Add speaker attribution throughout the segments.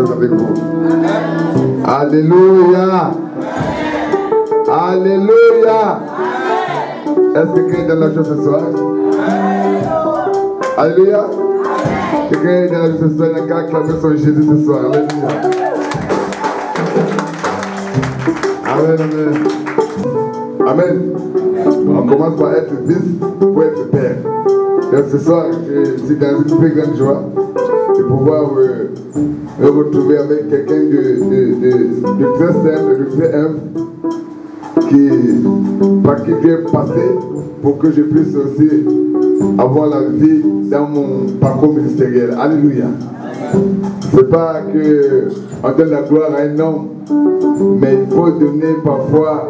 Speaker 1: avec vous. Alléluia. Alléluia. Est-ce que quelqu'un est dans la joie ce soir? Alléluia. Quelqu'un est dans la joie ce soir, il n'a qu'à acclamer son Jésus ce soir. Alléluia. Amen, amen. Amen. On commence par être fils pour être père. Donc ce soir, je suis dans une très grande joie de pouvoir me retrouver avec quelqu'un de très simple, de très humble, par qui Dieu est passé pour que je puisse aussi avoir la vie dans mon parcours ministériel. Alléluia. C'est pas qu'on donne la gloire à un homme, mais il faut donner parfois.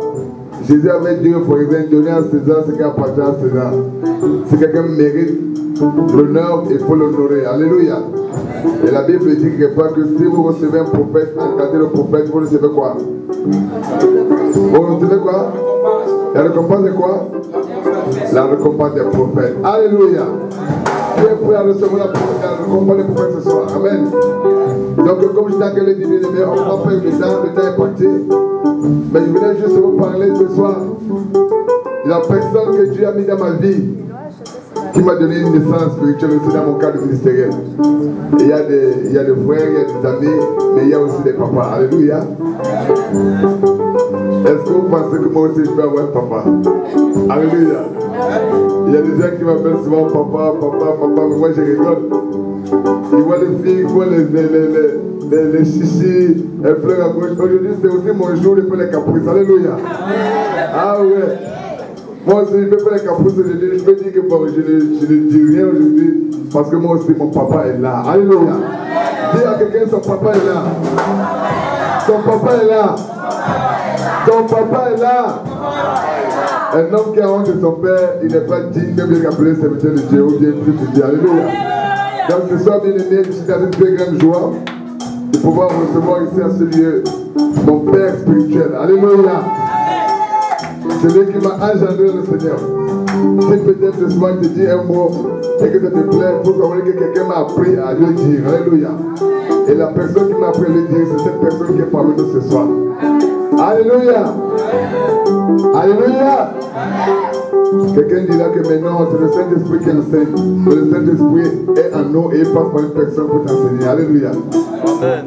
Speaker 1: Jésus avait dit, par exemple, donner à César ce qui appartient à César. Si quelqu'un mérite l'honneur, il faut l'honorer. Alléluia. Et la Bible dit quelque part que si vous recevez un prophète, encadrez le prophète, vous recevez quoi? Vous recevez quoi? La récompense est quoi? La récompense des prophètes. Alléluia. Qui est prêt à recevoir la récompense des prophètes ce soir? Amen. Donc, comme je t'ai dit, bien aimé, on va faire le temps est parti. Mais je voulais juste vous parler ce soir de la personne que Dieu a mis dans ma vie, qui m'a donné une naissance spirituelle aussi dans mon cadre ministériel. Et il y a des frères, il y a des amis, mais il y a aussi des papas. Alléluia. Est-ce que vous pensez que moi aussi je peux avoir un papa? Alléluia. Il y a des gens qui m'appellent souvent papa, mais moi je rigole. Ils voient les filles, ils voient les chichis, elles pleurent à gauche. Aujourd'hui c'est aussi mon jour de faire les caprices. Alléluia. Ah ouais. Moi aussi je peux faire les caprices aujourd'hui. Je peux dire que bon, je ne dis rien aujourd'hui parce que moi aussi mon papa est là. Alléluia. Dis à quelqu'un son papa est là. Son papa est là. Ton papa est là. Un homme qui a honte de son père, il n'est pas digne de bien appeler serviteur de Dieu ou bien fils de Dieu. Alléluia. Donc ce soir, bien aimé, je suis dans une très grande joie de pouvoir recevoir ici à ce lieu mon Père spirituel. Alléluia. Celui qui m'a engendré le Seigneur. Si peut-être ce soir je te dis un mot et que ça te plaît, il faut savoir que quelqu'un m'a appris à le dire. Alléluia. Et la personne qui m'a appris à le dire, c'est cette personne qui est parmi nous ce soir. Alléluia. Alléluia. Quelqu'un dira que maintenant c'est le Saint-Esprit qui enseigne. Le Saint-Esprit est en nous et il passe par une personne pour t'enseigner. Alléluia.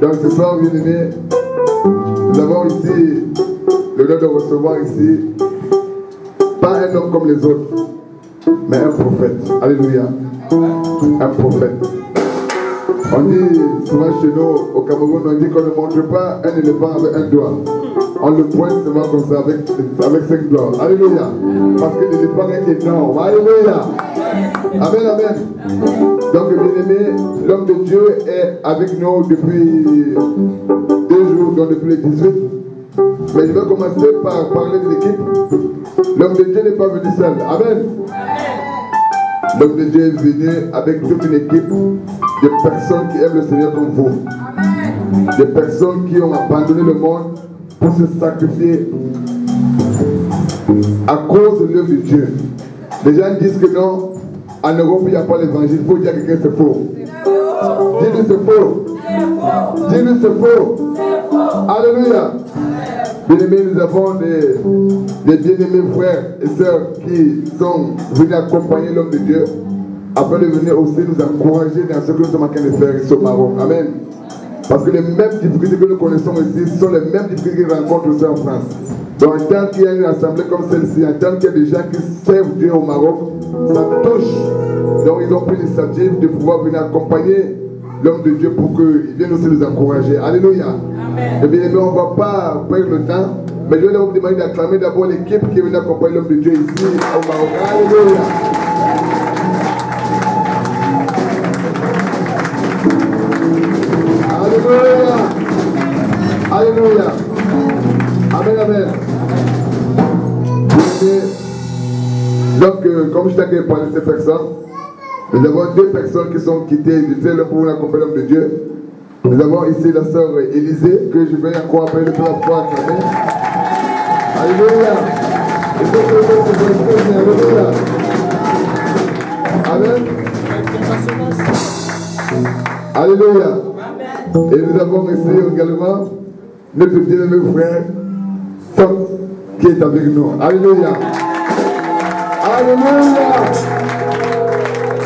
Speaker 1: Donc ce soir, bien aimé, nous avons ici l'honneur de recevoir ici pas un homme comme les autres, mais un prophète. Alléluia. Un prophète. On dit souvent chez nous au Cameroun, on dit qu'on ne montre pas un éléphant avec un doigt. On le pointe seulement comme ça avec 5 doigts. Alléluia. Parce que l'éléphant est énorme. Alléluia. Amen, amen. Donc, bien aimé, l'homme de Dieu est avec nous depuis 2 jours, donc depuis le 18. Mais je vais commencer par parler de l'équipe. L'homme de Dieu n'est pas venu seul. Amen. L'homme de Dieu est venu avec toute une équipe de personnes qui aiment le Seigneur comme vous. Des personnes qui ont abandonné le monde pour se sacrifier à cause de l'œuvre de Dieu. Les gens disent que non, en Europe il n'y a pas l'évangile. Il faut dire à quelqu'un c'est faux. Dis-lui c'est faux. Dis-lui c'est faux. Alléluia. Bien-aimés, nous avons des bien-aimés frères et sœurs qui sont venus accompagner l'homme de Dieu afin de venir aussi nous encourager dans ce que nous sommes en train de faire ici au Maroc. Amen. Parce que les mêmes difficultés que nous connaissons ici sont les mêmes difficultés qu'ils rencontrent aussi en France. Donc en tant qu'il y a une assemblée comme celle-ci, en tant qu'il y a des gens qui servent Dieu au Maroc, ça touche. Donc ils ont pris l'initiative de pouvoir venir accompagner l'homme de Dieu pour qu'il vienne aussi nous encourager. Alléluia. Et bien aimé, on ne va pas perdre le temps, mais je vais vous demander d'acclamer d'abord l'équipe qui est venue accompagner l'homme de Dieu ici au Maroc. Alléluia. Alléluia. Alléluia. Amen, amen. Donc, comme je t'ai parlé de ces personnes, nous avons 2 personnes qui sont quittées du ciel pour accompagner l'homme de Dieu. Nous avons ici la sœur Élisée, que je vais encore appeler pour la foi. Alléluia. Alléluia. Alléluia. Et nous avons ici également notre bien-aimé frère Tom qui est avec nous. Alléluia. Alléluia.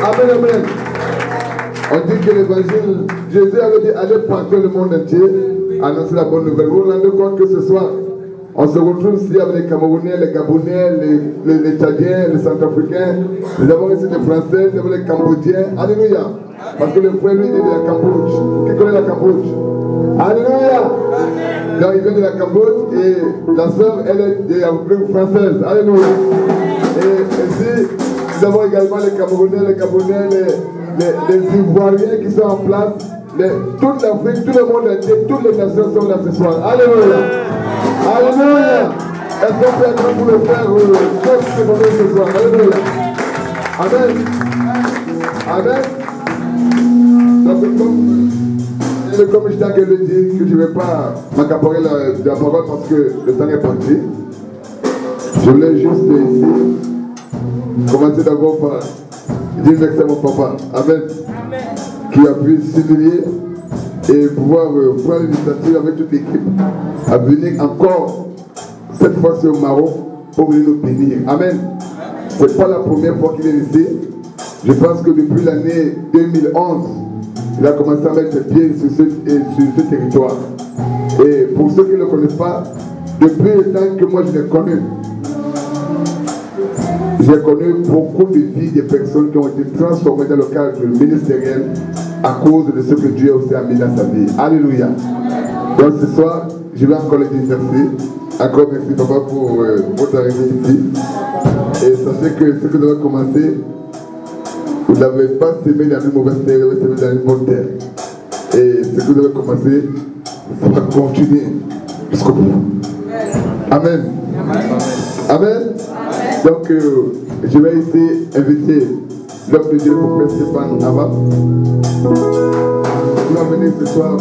Speaker 1: Amen, amen. On dit que l'évangile, Jésus avait dit allez partout le monde entier, annoncer la bonne nouvelle. Vous vous rendez compte que ce soir, on se retrouve ici avec les Camerounais, les Gabonais, les Tchadiens, les Centrafricains. Nous avons ici les Français, nous avons les Cambodgiens. Alléluia. Parce que le frère lui est de la Cambodge. Qui connaît la Cambodge? Alléluia. Donc il vient de la Cambodge et la sœur, elle est de la République française. Alléluia. Et ici, nous avons également les Camerounais, les Gabonais, les Ivoiriens qui sont en place. Toute l'Afrique, tout le monde entier, toutes les nations sont là ce soir. Alléluia. Alléluia. Est-ce qu'on peut être pour le faire ce soir? Alléluia. Amen. Amen. Donc, comme je t'ai le dit, que je ne vais pas m'accaparer la parole parce que le temps est parti. Je voulais juste ici commencer d'abord par dire merci à mon papa. Amen. Qui a pu s'humilier et pouvoir prendre l'initiative avec toute l'équipe à venir encore cette fois-ci au Maroc pour venir nous bénir. Amen. Ce n'est pas la première fois qu'il est ici. Je pense que depuis l'année 2011, il a commencé à mettre ses pieds sur ce territoire. Et pour ceux qui ne le connaissent pas, depuis le temps que moi je l'ai connu, j'ai connu beaucoup de vies des personnes qui ont été transformées dans le cadre ministériel à cause de ce que Dieu aussi a mis dans sa vie. Alléluia. Donc ce soir, je vais encore le dire merci. Encore merci papa pour votre arrivée ici. Et sachez que ce que nous avons commencé, vous n'avez pas semé dans une mauvaise terre, vous avez semé dans une bonne terre. Et ce que vous avez commencé, ça va continuer jusqu'au bout. Amen. Amen. Donc, je vais ici inviter l'homme de Dieu pour faire Stéphane Abba. Il va venir ce soir,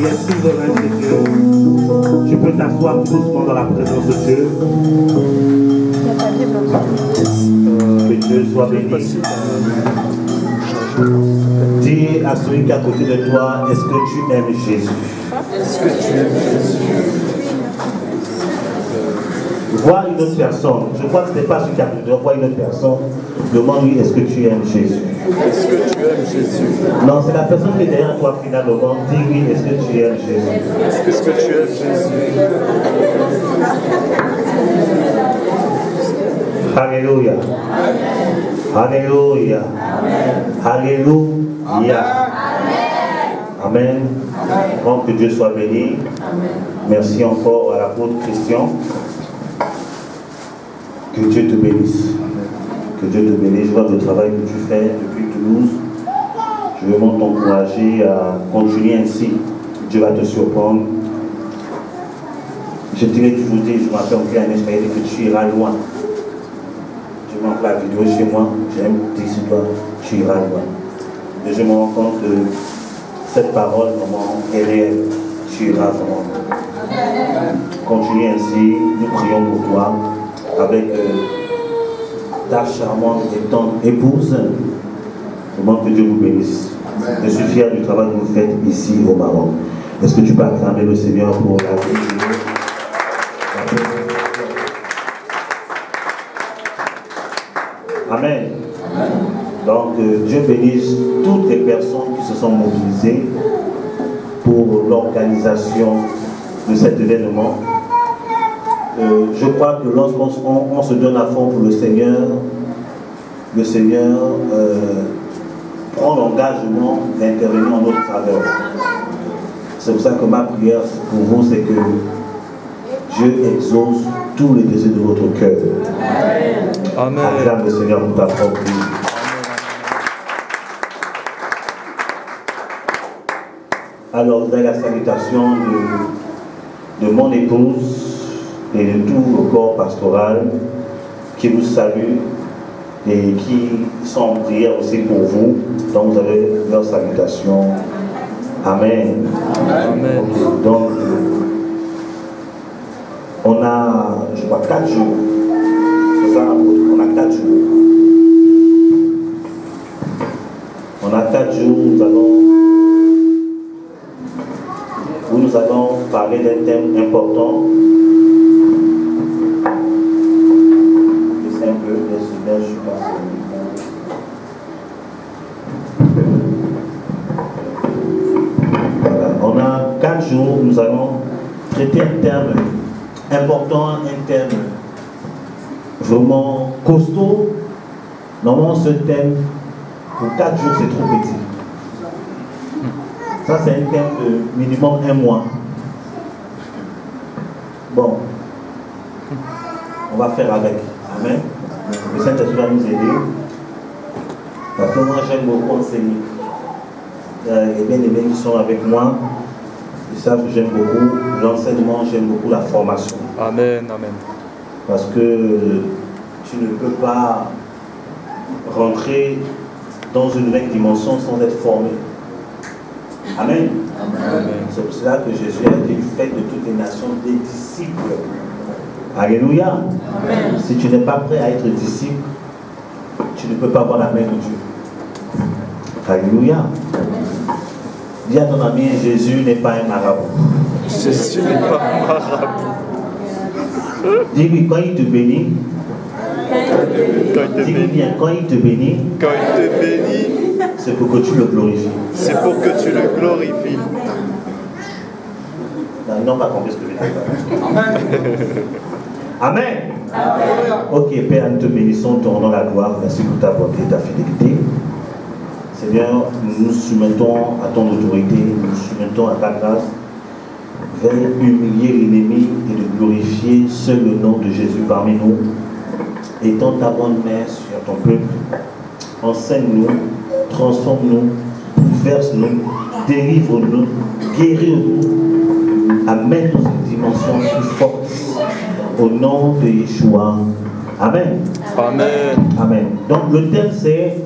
Speaker 1: bien
Speaker 2: es souverain chez Dieu. Tu peux t'asseoir doucement dans la présence de Dieu. Que Dieu soit béni. Dis à celui qui est à côté de toi, est-ce que tu aimes Jésus?
Speaker 3: Est-ce que tu aimes Jésus?
Speaker 2: Vois une autre personne. Je crois que ce n'est pas celui qui est à côté de toi. Vois une autre personne. Demande-lui, est-ce que tu aimes Jésus?
Speaker 3: Est-ce que tu aimes Jésus?
Speaker 2: Non, c'est la personne qui est derrière toi finalement. Dis-lui, est-ce que tu aimes Jésus?
Speaker 3: Est-ce que tu aimes Jésus?
Speaker 2: Alléluia. Alléluia. Alléluia. Amen. Donc que Dieu soit béni. Merci encore à l'apôtre Christian. Que Dieu te bénisse. Que Dieu te bénisse. Je vois le travail que tu fais depuis Toulouse. Je veux t'encourager à continuer ainsi. Dieu va te surprendre. Je dirais toujours dit, je m'appelle en année, je m'avais dit que tu iras loin. Je montre la vidéo chez moi, j'aime dire sur toi, tu iras loin. Et je me rends compte que cette parole, vraiment, est réelle. Tu iras vraiment. Continue ainsi, nous prions pour toi, avec ta charmante et tendre épouse. Je demande que Dieu vous bénisse. Je suis fier du travail que vous faites ici au Maroc. Est-ce que tu peux acclamer le Seigneur pour la vie? Amen. Donc, Dieu bénisse toutes les personnes qui se sont mobilisées pour l'organisation de cet événement. Je crois que lorsqu'on se donne à fond pour le Seigneur prend l'engagement d'intervenir en notre faveur. C'est pour ça que ma prière pour vous, c'est que Dieu exauce tous les désirs de votre cœur.
Speaker 3: Amen.
Speaker 2: Acclame le Seigneur pour ta propre vie. Alors, vous avez la salutation de mon épouse et de tout le corps pastoral qui vous salue et qui sont en prière aussi pour vous. Donc, vous avez leur salutation. Amen.
Speaker 3: Amen.
Speaker 2: Donc, on a, je crois, 4 jours. C'est ça, on a 4 jours. On a 4 jours où nous allons parler d'un thème important. C'est un peu, je suis pas. Voilà. On a 4 jours où nous allons traiter un thème important, un thème vraiment costaud. Normalement, ce thème, pour 4 jours, c'est trop petit. Ça, c'est un thème de minimum 1 mois. Bon, on va faire avec. Amen. Le Saint-Esprit va nous aider. Parce que moi, j'aime beaucoup enseigner. Les bien-aimés qui sont avec moi, ils savent que j'aime beaucoup l'enseignement, j'aime beaucoup la formation.
Speaker 3: Amen, amen.
Speaker 2: Parce que tu ne peux pas rentrer dans une nouvelle dimension sans être formé. Amen.
Speaker 3: Amen.
Speaker 2: C'est pour cela que Jésus a dit, faites de toutes les nations des disciples. Alléluia. Amen. Si tu n'es pas prêt à être disciple, tu ne peux pas avoir la main de Dieu. Alléluia. Dis à ton ami, Jésus n'est pas un marabout.
Speaker 3: Jésus n'est pas un marabout.
Speaker 2: Dis-lui, quand il te bénit, dis-lui bien, quand il te bénit, c'est pour que tu le glorifies.
Speaker 3: C'est pour que tu le glorifies.
Speaker 2: Non, ils n'ont pas compris ce que je viens de dire. Amen. Amen. Ok, Père, nous te bénissons, te rendons la gloire. Merci pour ta bonté et ta fidélité. Seigneur, nous nous soumettons à ton autorité, nous nous soumettons à ta grâce. Veuille humilier l'ennemi et de glorifier seul le nom de Jésus parmi nous. Étends ta bonne main sur ton peuple. Enseigne-nous, transforme-nous, bouleverse-nous, délivre-nous, guéris-nous. Amène-nous une dimension plus forte. Au nom de Yeshua. Amen.
Speaker 3: Amen.
Speaker 2: Amen. Donc le thème c'est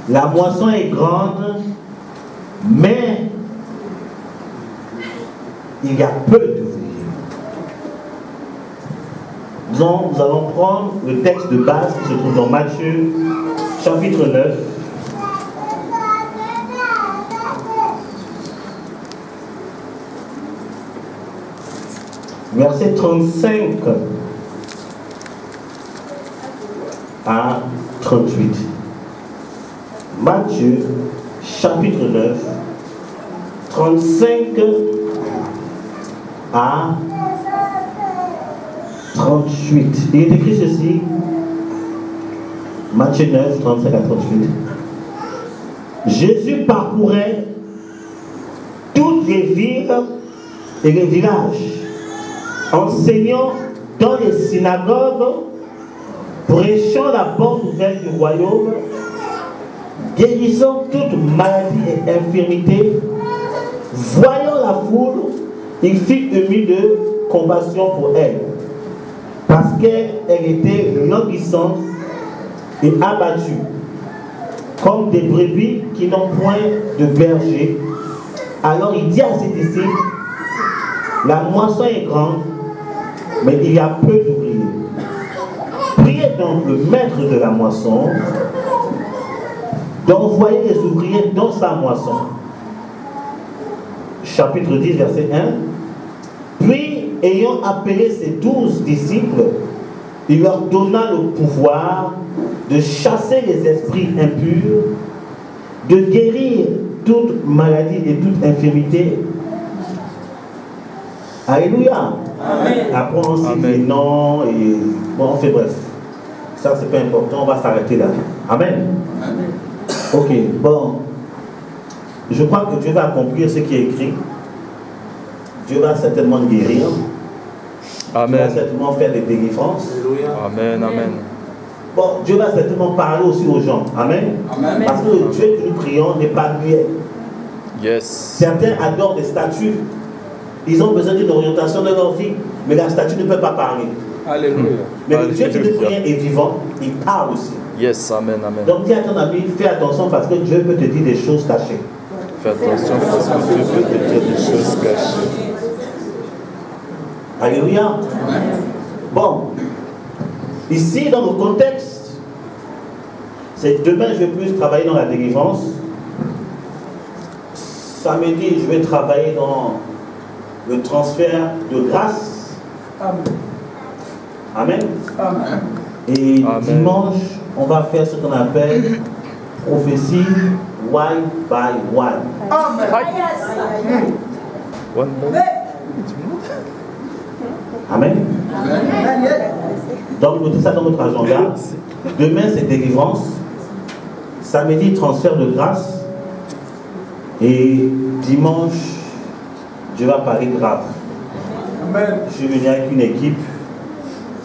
Speaker 2: la moisson est grande, mais il y a peu d'ouvriers. Donc, nous allons prendre le texte de base qui se trouve dans Matthieu, chapitre 9. Verset 35 à 38. Matthieu, chapitre 9, 35 à 38. Il est écrit ceci. Matthieu 9, 35 à 38. Jésus parcourait toutes les villes et les villages, enseignant dans les synagogues, prêchant la bonne nouvelle du royaume, guérissant toute maladie et infirmité. Voyant la foule, il fit ému de compassion pour elle, parce qu'elle était languissante et abattue, comme des brebis qui n'ont point de berger. Alors il dit à ses disciples, la moisson est grande, mais il y a peu d'ouvriers. Priez donc le maître de la moisson d'envoyer les ouvriers dans sa moisson. Chapitre 10, verset 1. Puis, ayant appelé ses 12 disciples, il leur donna le pouvoir de chasser les esprits impurs, de guérir toute maladie et toute infirmité. Alléluia. Amen. Après on cite les noms et bon, on fait bref. Ça c'est pas important, on va s'arrêter là. Amen. Amen. Ok, bon. Je crois que Dieu va accomplir ce qui est écrit. Dieu va certainement guérir. Amen. Dieu va certainement faire des délivrances.
Speaker 3: Amen, amen.
Speaker 2: Bon, Dieu va certainement parler aussi aux gens. Amen. Amen. Parce que le Dieu que nous prions n'est pas muet.
Speaker 3: Yes.
Speaker 2: Certains adorent des statues. Ils ont besoin d'une orientation de leur vie, mais la statue ne peut pas parler.
Speaker 4: Alléluia.
Speaker 2: Mais le Dieu que nous prions est vivant, il parle aussi.
Speaker 3: Yes, amen, amen.
Speaker 2: Donc dis à ton ami, fais attention parce que Dieu peut te dire des choses cachées.
Speaker 3: Fais attention parce que Dieu peut te dire des choses cachées.
Speaker 2: Alléluia. Bon, ici dans le contexte, c'est demain je vais plus travailler dans la délivrance. Samedi, je vais travailler dans le transfert de grâce.
Speaker 4: Amen.
Speaker 2: Amen.
Speaker 4: Amen.
Speaker 2: Et
Speaker 3: Amen.
Speaker 2: Dimanche, on va faire ce qu'on appelle prophétie one by one.
Speaker 4: Amen.
Speaker 3: One more.
Speaker 2: Amen. Donc, notez ça dans votre agenda. Demain, c'est délivrance. Samedi, transfert de grâce. Et dimanche, Dieu va parler grave.
Speaker 4: Amen.
Speaker 2: Je suis venu avec une équipe.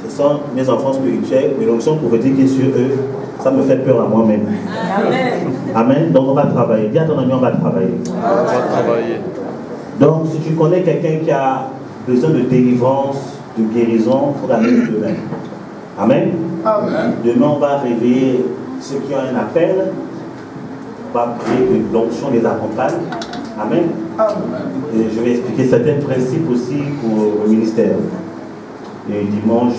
Speaker 2: Ce sont mes enfants spirituels, mais l'onction prophétique est sur eux. Ça me fait peur à moi-même.
Speaker 5: Amen.
Speaker 2: Amen. Donc on va travailler. Dis à ton ami, on va travailler.
Speaker 3: On va travailler.
Speaker 2: Donc si tu connais quelqu'un qui a besoin de délivrance, de guérison, il faut l'amener demain. Amen.
Speaker 4: Amen.
Speaker 2: Demain, on va réveiller ceux qui ont un appel. On va prier que l'onction les accompagne. Amen.
Speaker 4: Amen.
Speaker 2: Et je vais expliquer certains principes aussi pour le ministère. Et dimanche,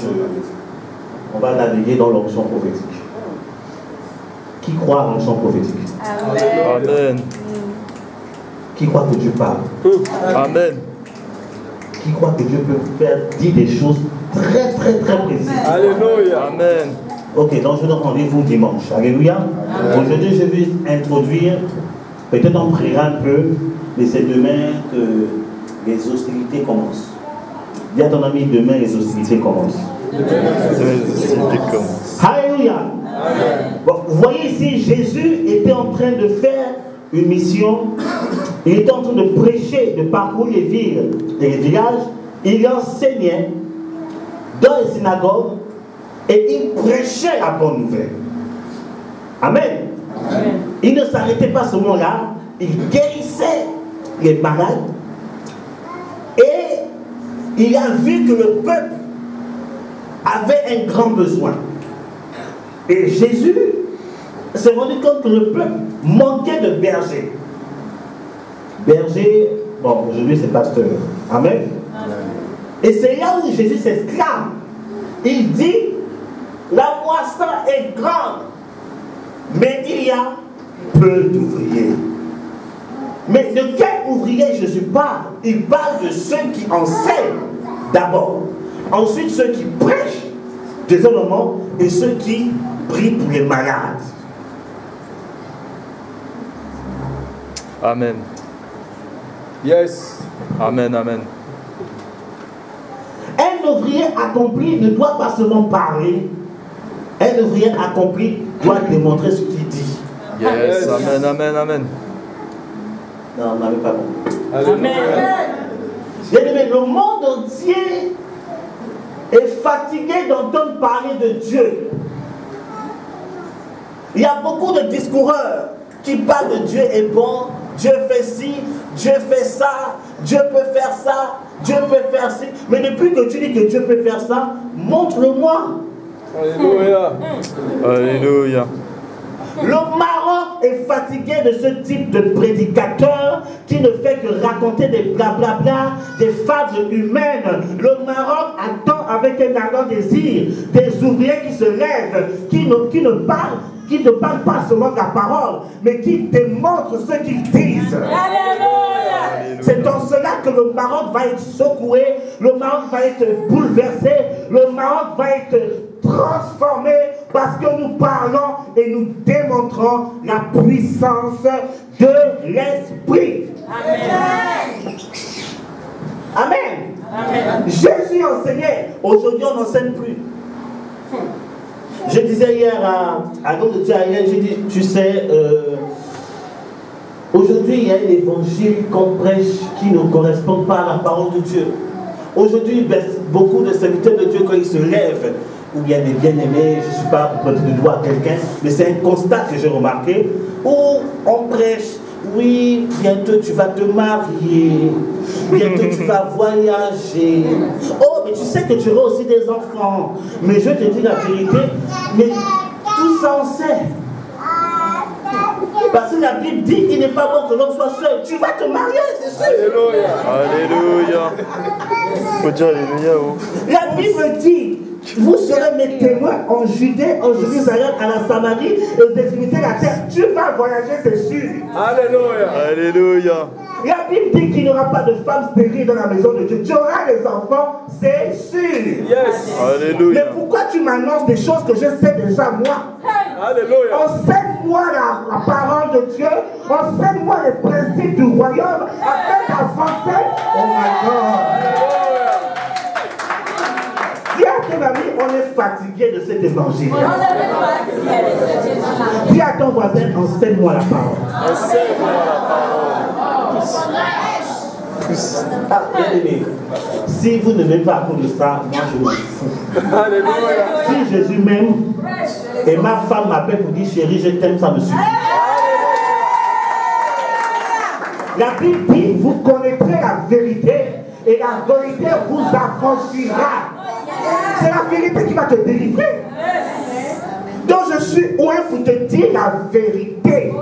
Speaker 2: on va naviguer dans l'onction prophétique. Qui croit à l'onction prophétique?
Speaker 3: Amen.
Speaker 2: Qui croit que Dieu parle?
Speaker 3: Amen.
Speaker 2: Qui croit que Dieu peut faire dire des choses très très très précises?
Speaker 3: Alléluia. Amen.
Speaker 2: Ok, donc je donne rendez-vous dimanche. Alléluia. Aujourd'hui, je vais introduire, peut-être on priera un peu, mais c'est demain que les hostilités commencent. Dis à ton ami, demain les hostilités commencent. Alléluia. Bon, vous voyez ici, Jésus était en train de faire une mission. Il était en train de prêcher, de parcourir les villes et les villages. Il enseignait dans les synagogues et il prêchait la bonne nouvelle. Amen. Amen. Il ne s'arrêtait pas ce moment-là. Il guérissait les malades. Et il a vu que le peuple avait un grand besoin. Et Jésus s'est rendu compte que le peuple manquait de bergers. berger, bon, aujourd'hui c'est pasteur. Amen. Et c'est là où Jésus s'exclame. Il dit, la moisson est grande, mais il y a peu d'ouvriers. Mais de quel ouvrier Jésus parle? Il parle de ceux qui enseignent d'abord, ensuite ceux qui prêchent, deuxièmement, et ceux qui prient pour les malades.
Speaker 3: Amen.
Speaker 4: Yes.
Speaker 3: Amen, amen.
Speaker 2: Un ouvrier accompli ne doit pas seulement parler. Un ouvrier accompli doit démontrer ce qu'il dit.
Speaker 3: Yes, amen, amen, amen.
Speaker 2: Non, on n'avait pas compris.
Speaker 4: Amen.
Speaker 2: Bien-aimé, le monde entier est fatigué d'entendre parler de Dieu. Il y a beaucoup de discoureurs qui parlent de Dieu est bon, Dieu fait ci, Dieu fait ça, Dieu peut faire ça, Dieu peut faire ci. Mais depuis que tu dis que Dieu peut faire ça, montre-le-moi.
Speaker 4: Alléluia.
Speaker 3: Alléluia.
Speaker 2: Le Maroc est fatigué de ce type de prédicateur qui ne fait que raconter des blablabla, des fables humaines. Le Maroc attend avec un ardent désir des ouvriers qui se lèvent, qui ne parlent pas seulement de la parole, mais qui démontrent ce qu'ils disent.
Speaker 5: Alléluia.
Speaker 2: C'est en cela que le Maroc va être secoué, le Maroc va être bouleversé, le Maroc va être transformé parce que nous parlons et nous démontrons la puissance de l'Esprit.
Speaker 5: Amen.
Speaker 2: Amen.
Speaker 5: Amen.
Speaker 2: Jésus enseignait, aujourd'hui on n'enseigne plus. Je disais hier à l'homme de Dieu, j'ai dit, tu sais, aujourd'hui il y a un évangile qu'on prêche qui ne correspond pas à la parole de Dieu. Aujourd'hui, beaucoup de serviteurs de Dieu, quand ils se lèvent, ou bien des bien-aimés, je ne suis pas pour pointer du doigt à quelqu'un, mais c'est un constat que j'ai remarqué, où on prêche, oui, bientôt tu vas te marier, bientôt tu vas voyager. Oh, mais tu sais que tu auras aussi des enfants. Mais je te dis la vérité, mais tout ça on sait. Parce que la Bible dit qu'il n'est pas bon que l'homme soit seul. Tu vas te marier, c'est sûr.
Speaker 3: Alléluia. Faut dire Alléluia. Oh.
Speaker 2: La Bible dit, vous serez mes témoins en Judée, en Jérusalem, à la Samarie et aux extrémités de la terre. Tu vas voyager, c'est sûr.
Speaker 4: Alléluia.
Speaker 3: Alléluia.
Speaker 2: La Bible dit qu'il n'y aura pas de femme stérile dans la maison de Dieu. Tu auras des enfants, c'est sûr.
Speaker 4: Yes.
Speaker 3: Alléluia.
Speaker 2: Mais pourquoi tu m'annonces des choses que je sais déjà moi?
Speaker 4: Alléluia.
Speaker 2: Enseigne-moi la parole de Dieu. Enseigne-moi les principes du royaume afin d'avancer. Oh my God. Dis à ton ami, on est fatigué de cet évangile. Dis à ton voisin, enseigne-moi la parole.
Speaker 3: Enseigne-moi la parole.
Speaker 2: Ah, bien aimé, si vous ne m'aimez pas à cause de ça, moi je m'en fous.
Speaker 4: Alléluia.
Speaker 2: Si Jésus m'aime et ma femme m'appelle pour dire chérie, je t'aime, ça me suffit. La Bible dit, vous connaîtrez la vérité et la vérité vous affranchira. C'est la vérité qui va te délivrer. Donc je suis loin pour te dire la vérité.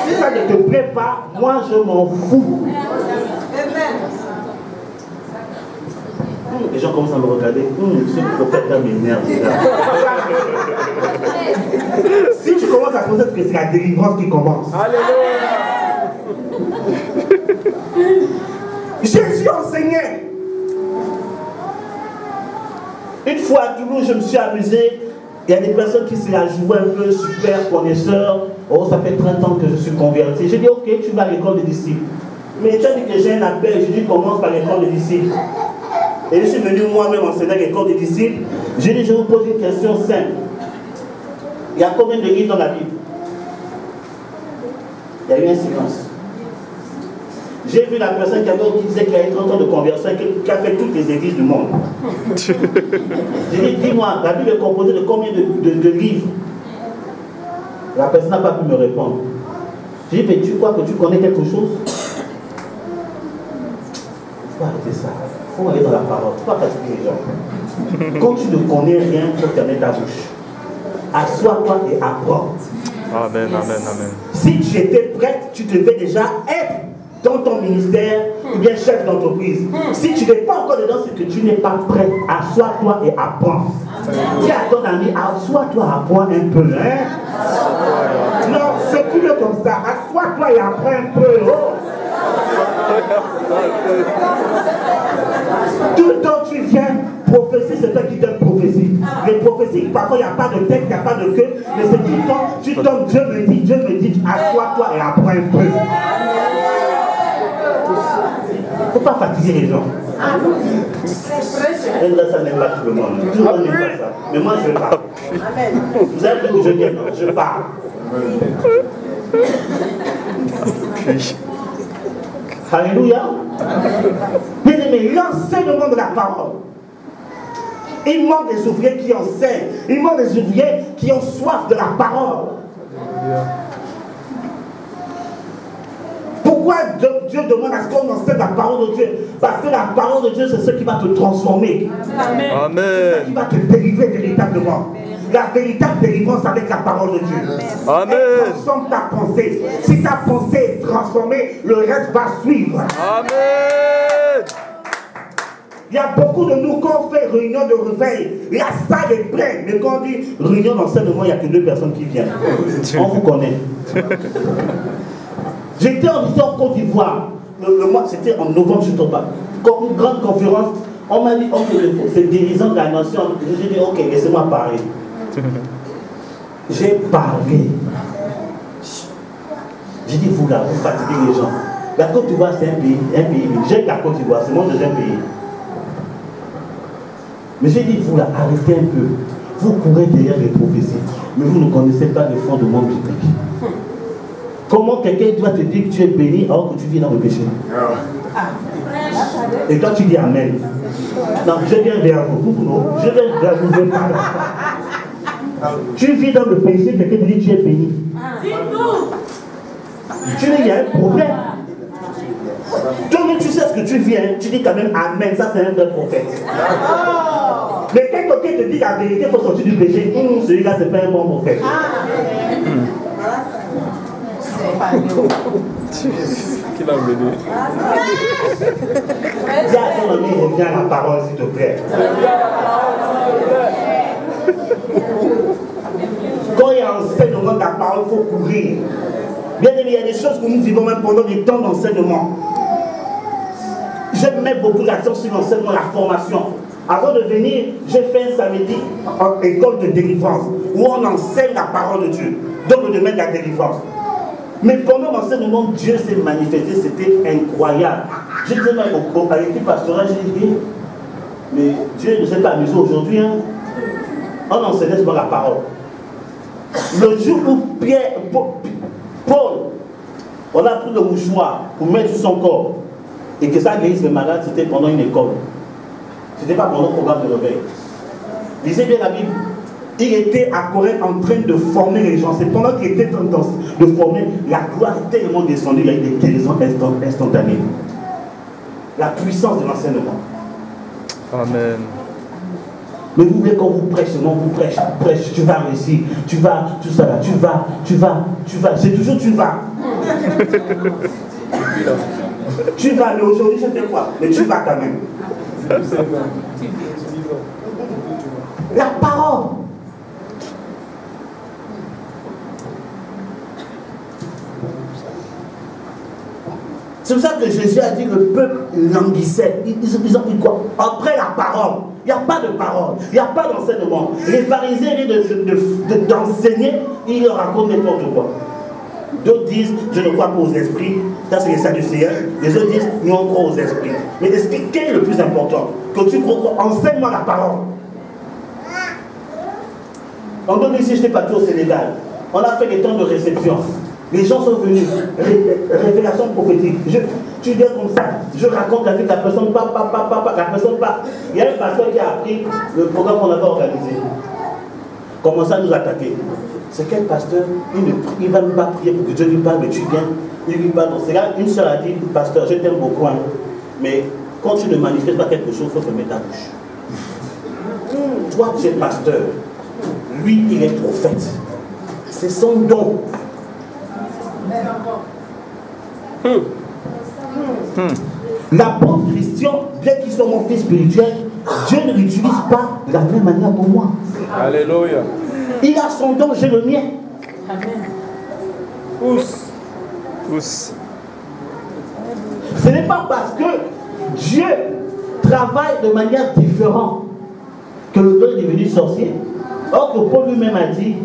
Speaker 2: Si ça ne te plaît pas, moi je m'en fous. Les gens commencent à me regarder. Ce prophète là m'énerve. Si tu commences à penser que c'est la délivrance qui commence.
Speaker 4: Alléluia.
Speaker 2: Jésus enseignait. Une fois à Toulouse, je me suis amusé. Il y a des personnes qui se la jouent un peu super connaisseurs. Oh, ça fait 30 ans que je suis converti. J'ai dit, ok, tu vas à l'école des disciples. Mais tu as dit que j'ai un appel. J'ai dit, commence par l'école des disciples. Et je suis venu moi-même enseigner à l'école des disciples. J'ai dit, je vous pose une question simple. Il y a combien de livres dans la Bible? Il y a eu un silence. J'ai vu la personne qui disait qu'il y a eu 30 ans de conversion, qui a fait toutes les églises du monde. J'ai dit, dis-moi, la Bible est composée de combien de livres? La personne n'a pas pu me répondre. J'ai dit, mais tu crois que tu connais quelque chose? Il faut arrêter ça. Il faut aller dans la parole. Il faut pas fatiguer les gens. Quand tu ne connais rien, il faut fermer ta bouche. Assois-toi et apprends.
Speaker 3: Amen, amen, amen.
Speaker 2: Si tu étais prête, tu devais déjà être dans ton ministère, ou bien chef d'entreprise. Si tu n'es pas encore dedans, c'est que tu n'es pas prêt. Assois-toi et apprends. Dis à ton ami, assois-toi, apprends un peu. Hein? Non, secoue-le comme ça. Assois-toi et apprends un peu. Oh. Tout le temps tu viens prophétie, c'est toi qui donnes prophétie. Les prophéties, parfois il n'y a pas de texte, il n'y a pas de queue, mais c'est tout le temps, tu donnes, Dieu me dit, assois-toi et apprends un peu. Il ne faut pas fatiguer les gens. Et là, ça n'aime pas tout le monde. Tout le monde n'aime pas ça. Mais moi, je parle. Vous avez vu que je viens, je parle. Alléluia. Bien aimé, l'enseignement de la parole. Il manque des ouvriers qui enseignent. Il manque des ouvriers qui ont soif de la parole. Pourquoi Dieu demande à ce qu'on enseigne la parole de Dieu? Parce que la parole de Dieu, c'est ce qui va te transformer.
Speaker 5: Amen.
Speaker 2: C'est ce qui va te délivrer véritablement. La véritable délivrance avec la parole de Dieu.
Speaker 5: Amen.
Speaker 2: Elle transforme ta pensée. Si ta pensée est transformée, le reste va suivre.
Speaker 5: Amen.
Speaker 2: Il y a beaucoup de nous, quand on fait réunion de réveil, la salle est pleine. Mais quand on dit réunion d'enseignement, il n'y a que 2 personnes qui viennent. On vous connaît. J'étais en visite en Côte d'Ivoire. Le mois, c'était en novembre, je ne sais pas. Comme une grande conférence, on m'a dit, ok, c'est le dirigeant de la nation. J'ai dit, ok, laissez-moi parler. J'ai parlé. J'ai dit, vous là, vous fatiguez les gens. La Côte d'Ivoire, c'est un pays. J'aime la Côte d'Ivoire, c'est mon deuxième pays. Mais j'ai dit, vous là, arrêtez un peu. Vous courez derrière les prophéties, mais vous ne connaissez pas le fondement biblique. Comment quelqu'un doit te dire que tu es béni alors que tu vis dans le péché? Et toi tu dis Amen. Non, je viens vers vous. Je viens vers vous. Tu vis dans le péché, quelqu'un te dit que tu es béni. Tu dis il y a un problème. Toi-même tu sais ce que tu vis, hein? Tu dis quand même Amen, ça c'est un vrai prophète. Mais quand quelqu'un te dit la vérité, il faut sortir du péché, celui-là c'est pas un bon prophète.
Speaker 5: Qui l'a emmené?
Speaker 2: Dis à ton ami, reviens à la parole s'il te plaît. Quand il y a un enseignement de la parole, il faut courir. Bien aimé, il y a des choses que nous vivons même pendant des temps d'enseignement. Je mets beaucoup d'accent sur l'enseignement, la formation. Avant de venir, j'ai fait un samedi en école de délivrance où on enseigne la parole de Dieu dans le domaine de la délivrance. Mais pendant l'enseignement, Dieu s'est manifesté, c'était incroyable. J'ai dit à l'équipe pastorale, j'ai dit, mais Dieu ne s'est pas amusé aujourd'hui. Hein? On enseignait sur la parole. Le jour où Paul, on a pris le mouchoir pour mettre sur son corps et que ça guérisse les malades, c'était pendant une école. Ce n'était pas pendant le programme de réveil. Lisez bien la Bible. Il était à Corée en train de former les gens. C'est pendant qu'il était en train de former, la gloire est tellement descendue, il y a eu des guérisons instantanées. La puissance de l'enseignement.
Speaker 5: Amen.
Speaker 2: Mais vous voulez qu'on vous prêche seulement, vous prêche, tu vas réussir, tu vas, tout ça là, tu vas, c'est toujours tu vas. Tu vas, mais aujourd'hui je fais quoi? Mais tu vas quand même. La parole. C'est pour ça que Jésus a dit que le peuple languissait. Ils ont dit quoi? Après la parole. Il n'y a pas de parole. Il n'y a pas d'enseignement. Les pharisiens, au lieu d'enseigner, ils leur racontent n'importe quoi. D'autres disent, je ne crois pas aux esprits. Ça, c'est les Sadducéens. Les autres disent, nous, on croit aux esprits. Mais quel est le plus important? Que tu crois, enseigne-moi la parole. En 2006, je n'étais pas tout au Sénégal. On a fait des temps de réception. Les gens sont venus, révélation prophétique. Tu viens comme ça, je raconte la vie de la personne, la personne part. Il y a un pasteur qui a appris le programme qu'on avait organisé. Commence à nous attaquer. C'est quel pasteur? Il ne va même pas prier pour que Dieu lui parle, mais tu viens, il lui parle. C'est là, une seule a dit, pasteur, je t'aime beaucoup, hein, mais quand tu ne manifestes pas quelque chose, il faut fermer ta bouche. Toi, tu es pasteur. Lui, il est prophète. C'est son don. L'apôtre Christian, bien qu'il soit mon fils spirituel, Dieu ne l'utilise pas de la même manière pour moi.
Speaker 4: Alléluia.
Speaker 2: Il a son don, j'ai le mien.
Speaker 5: Tous.
Speaker 2: Ce n'est pas parce que Dieu travaille de manière différente que le don est devenu sorcier. Or que Paul lui-même a dit,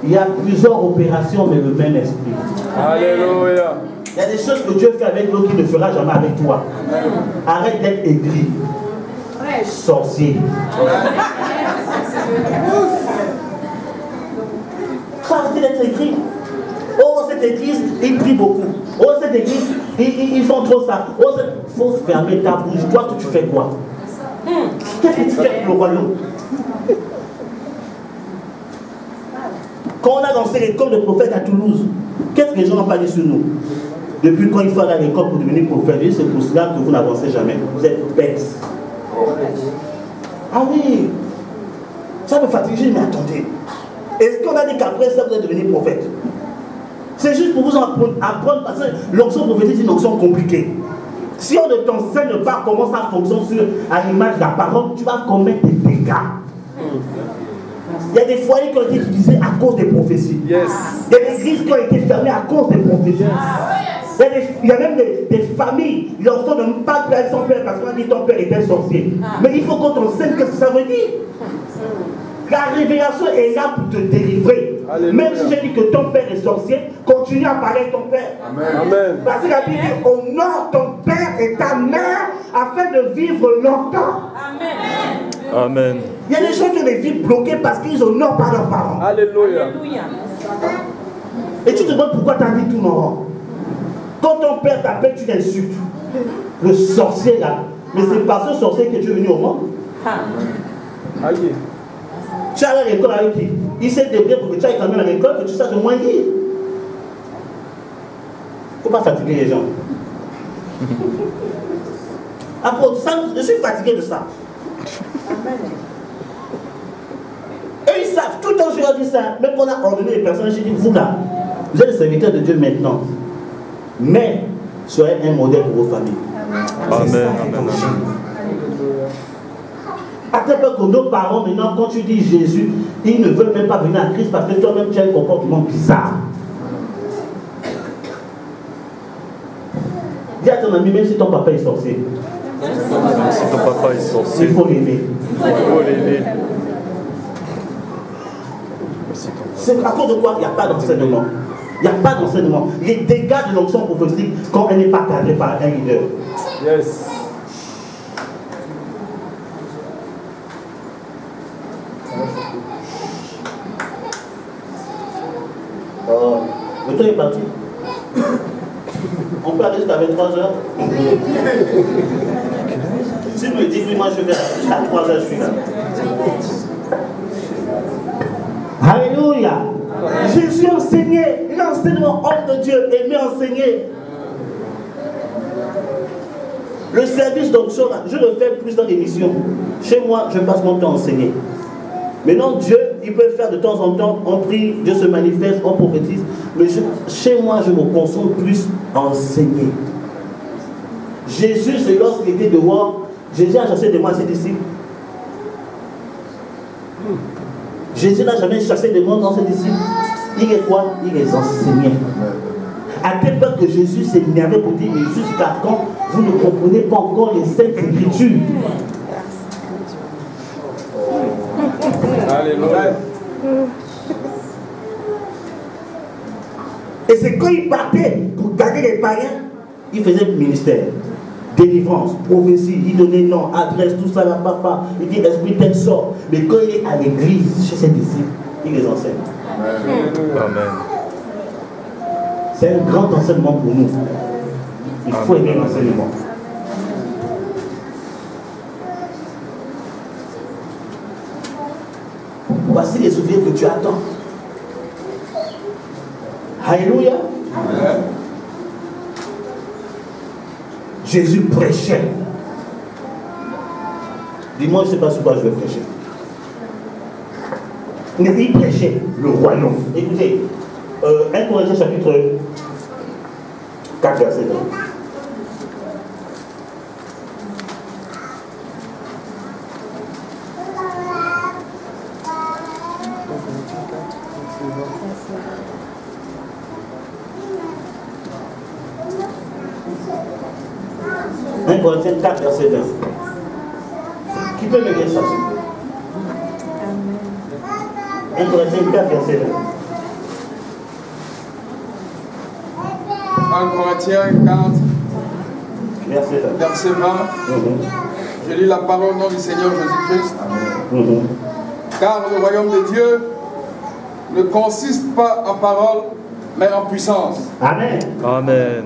Speaker 2: il y a plusieurs opérations mais le même esprit.
Speaker 4: Alléluia.
Speaker 2: Il y a des choses que Dieu fait avec l'autre qu'il ne fera jamais avec toi. Arrête d'être aigri. Sorcier. Faut arrêter d'être aigri. Oh, cette église, ils prient beaucoup. Oh, cette église, ils font trop ça. Oh, il faut fermer ta bouche. Toi, tu fais quoi? Qu'est-ce que tu fais pour le royaume? Quand on a lancé l'école de prophète à Toulouse, qu'est-ce que les gens n'ont pas dit sur nous? Depuis quand il faut aller à l'école pour devenir prophète, c'est pour cela que vous n'avancez jamais. Vous êtes bêtes. Ah oui, ça me fatigue. Je dis, mais attendez, est-ce qu'on a dit qu'après ça vous êtes devenu prophète? C'est juste pour vous apprendre parce que l'onction prophétique c'est une onction compliquée. Si on ne t'enseigne pas comment ça fonctionne à l'image de la parole, tu vas commettre des dégâts. Il y a des foyers qui ont été utilisés à cause des prophéties. Yes. Il y a des églises qui ont été fermées à cause des prophéties. Il y a même des familles, l'enfant ne peut pas plaire son père parce qu'on a dit ton père était sorcier. Mais il faut qu'on t'enseigne ce que ça veut dire. La révélation est là pour te délivrer. Alléluia. Même si j'ai dit que ton père est sorcier, continue à parler de ton père.
Speaker 4: Amen.
Speaker 2: Parce que la Bible dit, honore ton père et ta mère afin de vivre longtemps.
Speaker 5: Amen. Amen.
Speaker 2: Il y a des gens qui ont des vies bloquées parce qu'ils honorent pas leurs parents.
Speaker 4: Alléluia.
Speaker 2: Et tu te demandes pourquoi ta vie tourne en rond. Quand ton père t'appelle, tu l'insultes. Le sorcier là. Mais c'est par ce sorcier que tu es venu au monde.
Speaker 4: Aïe.
Speaker 2: Tu es allé à l'école avec qui? Il s'est débrouillé pour que tu ailles quand même à l'école, que tu saches au moins lire. Il ne faut pas fatiguer les gens. Après, ça, je suis fatigué de ça. Et ils savent, tout le temps je leur dis ça, même qu'on a ordonné les personnes, j'ai dit, vous là, vous êtes les serviteurs de Dieu maintenant. Mais, soyez un modèle pour vos familles.
Speaker 5: Amen.
Speaker 2: À tel point que nos parents, maintenant, quand tu dis Jésus, ils ne veulent même pas venir à Christ parce que toi-même, tu as un comportement bizarre. Dis à ton ami, même si ton papa est sorcier.
Speaker 5: Même si ton papa est sorcier.
Speaker 2: Il faut l'aimer. C'est à cause de quoi il n'y a pas d'enseignement. Il n'y a pas d'enseignement. Les dégâts de l'onction prophétique quand elle n'est pas cadrée par un leader.
Speaker 4: Yes.
Speaker 2: Le temps est parti. On peut aller jusqu'à 23h. Si tu me dis que moi je vais à 3h, je suis là. Alléluia. Jésus enseignait, l'enseignement homme de Dieu aimait enseigner. Le service d'onction, je le fais plus dans l'émission. Chez moi, je passe mon temps à enseigner. Maintenant, Dieu, il peut faire de temps en temps, on prie, Dieu se manifeste, on prophétise. Mais chez moi, je me concentre plus à enseigner. Jésus, c'est lorsqu'il était dehors, Jésus a chassé de moi ses disciples. Jésus n'a jamais chassé des démons dans ses disciples. Il est quoi? Il les enseignait. À tel point que Jésus s'est énervé pour dire, mais jusqu'à quand vous ne comprenez pas encore les saintes écritures?
Speaker 4: Alléluia.
Speaker 2: Et c'est quand il partait pour garder les païens, il faisait le ministère. Délivrance, prophétie, il donnait nom, adresse, tout ça, la papa. Il dit, esprit tel sort. Mais quand il est à l'église, chez ses disciples, il les enseigne.
Speaker 5: Amen.
Speaker 2: C'est un grand enseignement pour nous. Il faut aimer l'enseignement. Voici les souvenirs que tu attends. Alléluia. Jésus prêchait. Dis-moi, je ne sais pas sur quoi je vais prêcher. Mais il prêchait le royaume. Écoutez, 1 Corinthiens chapitre 4, verset 20. 1 Corinthiens 4, verset 20. Qui peut me dire ça, s'il vous plaît? 1 Corinthiens 4, verset 20.
Speaker 6: 1 Corinthiens 4, verset 20. Je lis la parole au nom du Seigneur Jésus-Christ. Car le royaume de Dieu ne consiste pas en parole, mais en puissance.
Speaker 2: Amen.
Speaker 5: Amen.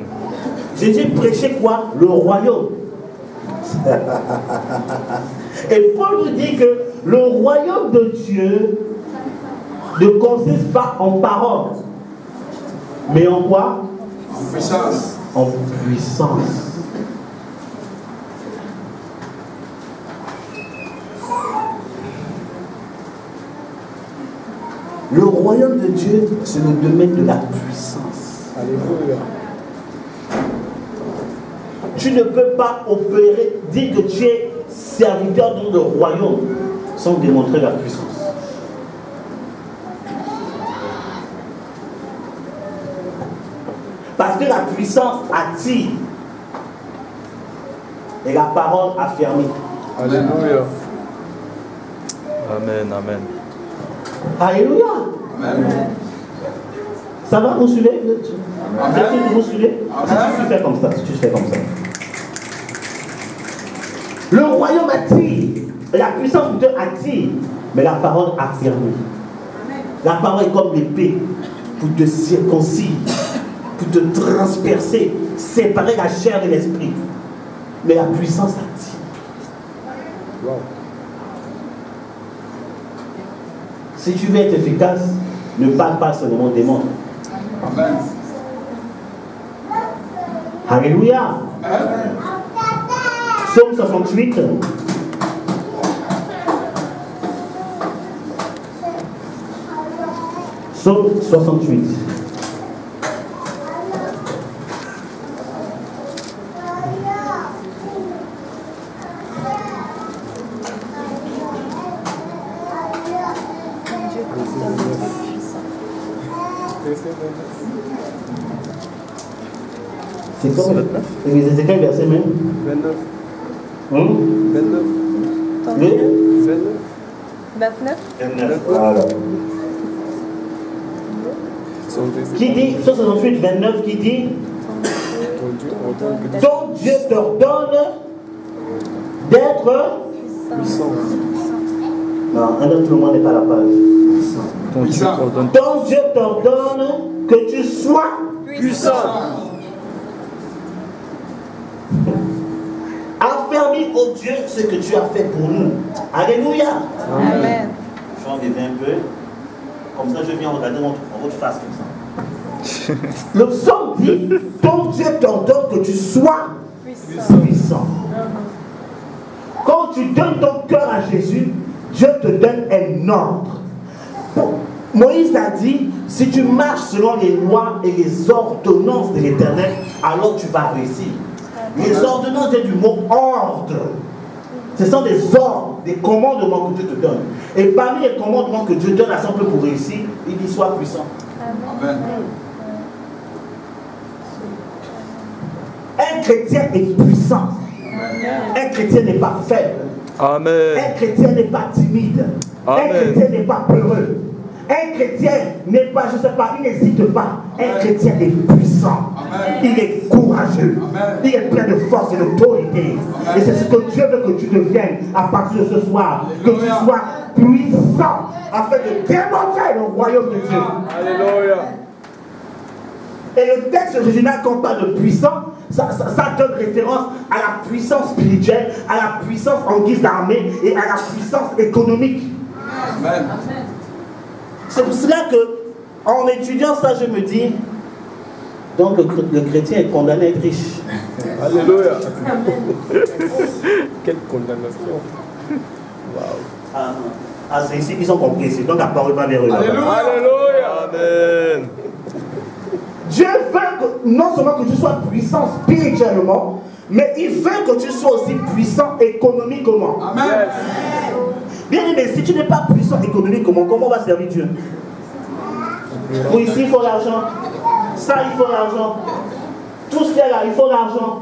Speaker 2: Jésus prêchait quoi? Le royaume. Et Paul nous dit que le royaume de Dieu ne consiste pas en parole, mais en quoi?
Speaker 6: En puissance.
Speaker 2: En puissance. Le royaume de Dieu, c'est le domaine de la puissance.
Speaker 4: Alléluia.
Speaker 2: Tu ne peux pas opérer, dire que tu es serviteur dans le royaume sans démontrer la puissance. Parce que la puissance attire et la parole affermit.
Speaker 4: Alléluia.
Speaker 5: Amen, amen.
Speaker 2: Alléluia.
Speaker 6: Amen.
Speaker 2: Ça va, vous suivez?
Speaker 6: Amen.
Speaker 2: Vous suivez? Si tu fais comme ça, si tu fais comme ça. Le royaume attire, la puissance de Dieu attire, mais la parole affirme. La parole est comme l'épée pour te circoncire, pour te transpercer, séparer la chair de l'esprit. Mais la puissance attire.
Speaker 4: Wow.
Speaker 2: Si tu veux être efficace, ne parle pas seulement des mots.
Speaker 6: Amen.
Speaker 2: Alléluia.
Speaker 6: Amen.
Speaker 2: Psaume 68. Psaume 68. C'est comme Ézéchiel verset même.
Speaker 4: 29.
Speaker 2: Hum?
Speaker 4: 29.
Speaker 2: Le
Speaker 4: 29.
Speaker 2: 29. Voilà.
Speaker 4: Son destin.
Speaker 2: Qui dit, 68, 29, qui dit,
Speaker 4: Ton Dieu ordonne que tu
Speaker 2: ton Dieu t'ordonne d'être.
Speaker 4: puissant.
Speaker 2: Non, un autre, tout le monde n'est pas à la page.
Speaker 5: Ton Dieu
Speaker 6: Puissant.
Speaker 5: ordonne.
Speaker 2: Ton Dieu t'ordonne que tu sois
Speaker 6: Puissant.
Speaker 2: affermi au Dieu ce que tu as fait pour nous. Alléluia.
Speaker 7: Amen.
Speaker 2: Je vais enlever un peu. Comme ça, je viens regarder votre face comme ça. Le psaume dit, ton Dieu t'ordonne que tu sois puissant. Quand tu donnes ton cœur à Jésus, Dieu te donne un ordre. Moïse a dit, si tu marches selon les lois et les ordonnances de l'Éternel, alors tu vas réussir. Les ordonnances viennent du mot ordre. Ce sont des ordres, des commandements que Dieu te donne. Et parmi les commandements que Dieu donne à son peuple pour réussir, il dit sois puissant.
Speaker 6: Amen.
Speaker 2: Un chrétien est puissant. Un chrétien n'est pas faible.
Speaker 5: Amen.
Speaker 2: Un chrétien n'est pas timide.
Speaker 5: Amen.
Speaker 2: Un chrétien n'est pas peureux. Un chrétien n'est pas, je ne sais pas, il n'hésite pas. Un chrétien est puissant.
Speaker 6: Amen.
Speaker 2: Il est courageux.
Speaker 6: Amen.
Speaker 2: Il est plein de force et d'autorité. Et c'est ce que Dieu veut que tu deviennes à partir de ce soir. Que tu
Speaker 6: Alléluia.
Speaker 2: sois puissant afin de démontrer le royaume de Dieu.
Speaker 4: Alléluia.
Speaker 2: Et le texte original, quand on parle de puissant, ça donne référence à la puissance spirituelle, à la puissance en guise d'armée et à la puissance économique.
Speaker 6: Amen.
Speaker 2: C'est pour cela que, en étudiant ça, je me dis, donc le chrétien est condamné à être riche.
Speaker 4: Alléluia. Quelle condamnation. Wow.
Speaker 2: Ah, c'est ici qu'ils ont compris ici, donc la parole va vers eux.
Speaker 6: Alléluia.
Speaker 4: Alléluia.
Speaker 5: Amen.
Speaker 2: Dieu veut que, non seulement que tu sois puissant spirituellement, mais il veut que tu sois aussi puissant économiquement.
Speaker 6: Amen.
Speaker 2: Bien aimé, si tu n'es pas puissant économiquement, comment on va servir Dieu? Pour ici, il faut l'argent. Ça, il faut l'argent. Tout ce qu'il y a là, il faut l'argent.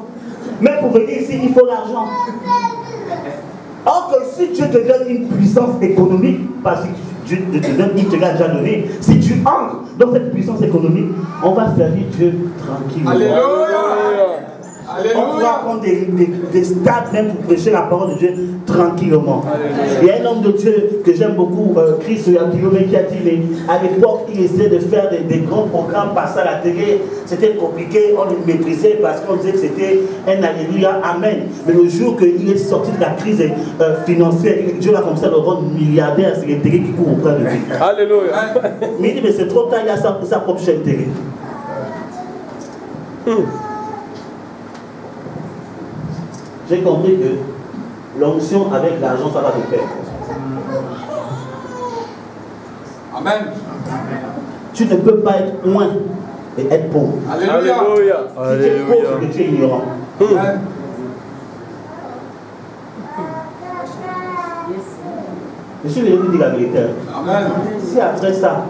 Speaker 2: Mais pour venir ici, il faut l'argent. Or que si Dieu te donne une puissance économique, parce que Dieu te donne, il te l'a déjà donné, si tu entres dans cette puissance économique, on va servir Dieu tranquillement.
Speaker 6: Alléluia.
Speaker 2: On pourra prendre des stades même pour prêcher la parole de Dieu tranquillement. Il y a un homme de Dieu que j'aime beaucoup, Christ Yakilomé, qui a dit, mais à l'époque, il essayait de faire des grands programmes, passer à la télé. C'était compliqué, on le méprisait parce qu'on disait que c'était un alléluia, amen. Mais le jour qu'il est sorti de la crise financière, Dieu l'a commencé à le rendre milliardaire, c'est les télé qui courent auprès de lui.
Speaker 4: Alléluia.
Speaker 2: Mais il dit, mais c'est trop tard, il a sa propre chaîne télé. J'ai compris que l'onction avec l'argent, ça va de pair.
Speaker 6: Amen.
Speaker 2: Tu ne peux pas être loin et être pauvre.
Speaker 6: Alléluia.
Speaker 4: Alléluia.
Speaker 2: Si tu es pauvre, c'est que tu es ignorant.
Speaker 6: Amen.
Speaker 2: Je suis venu dire la vérité.
Speaker 6: Amen.
Speaker 2: Si après ça,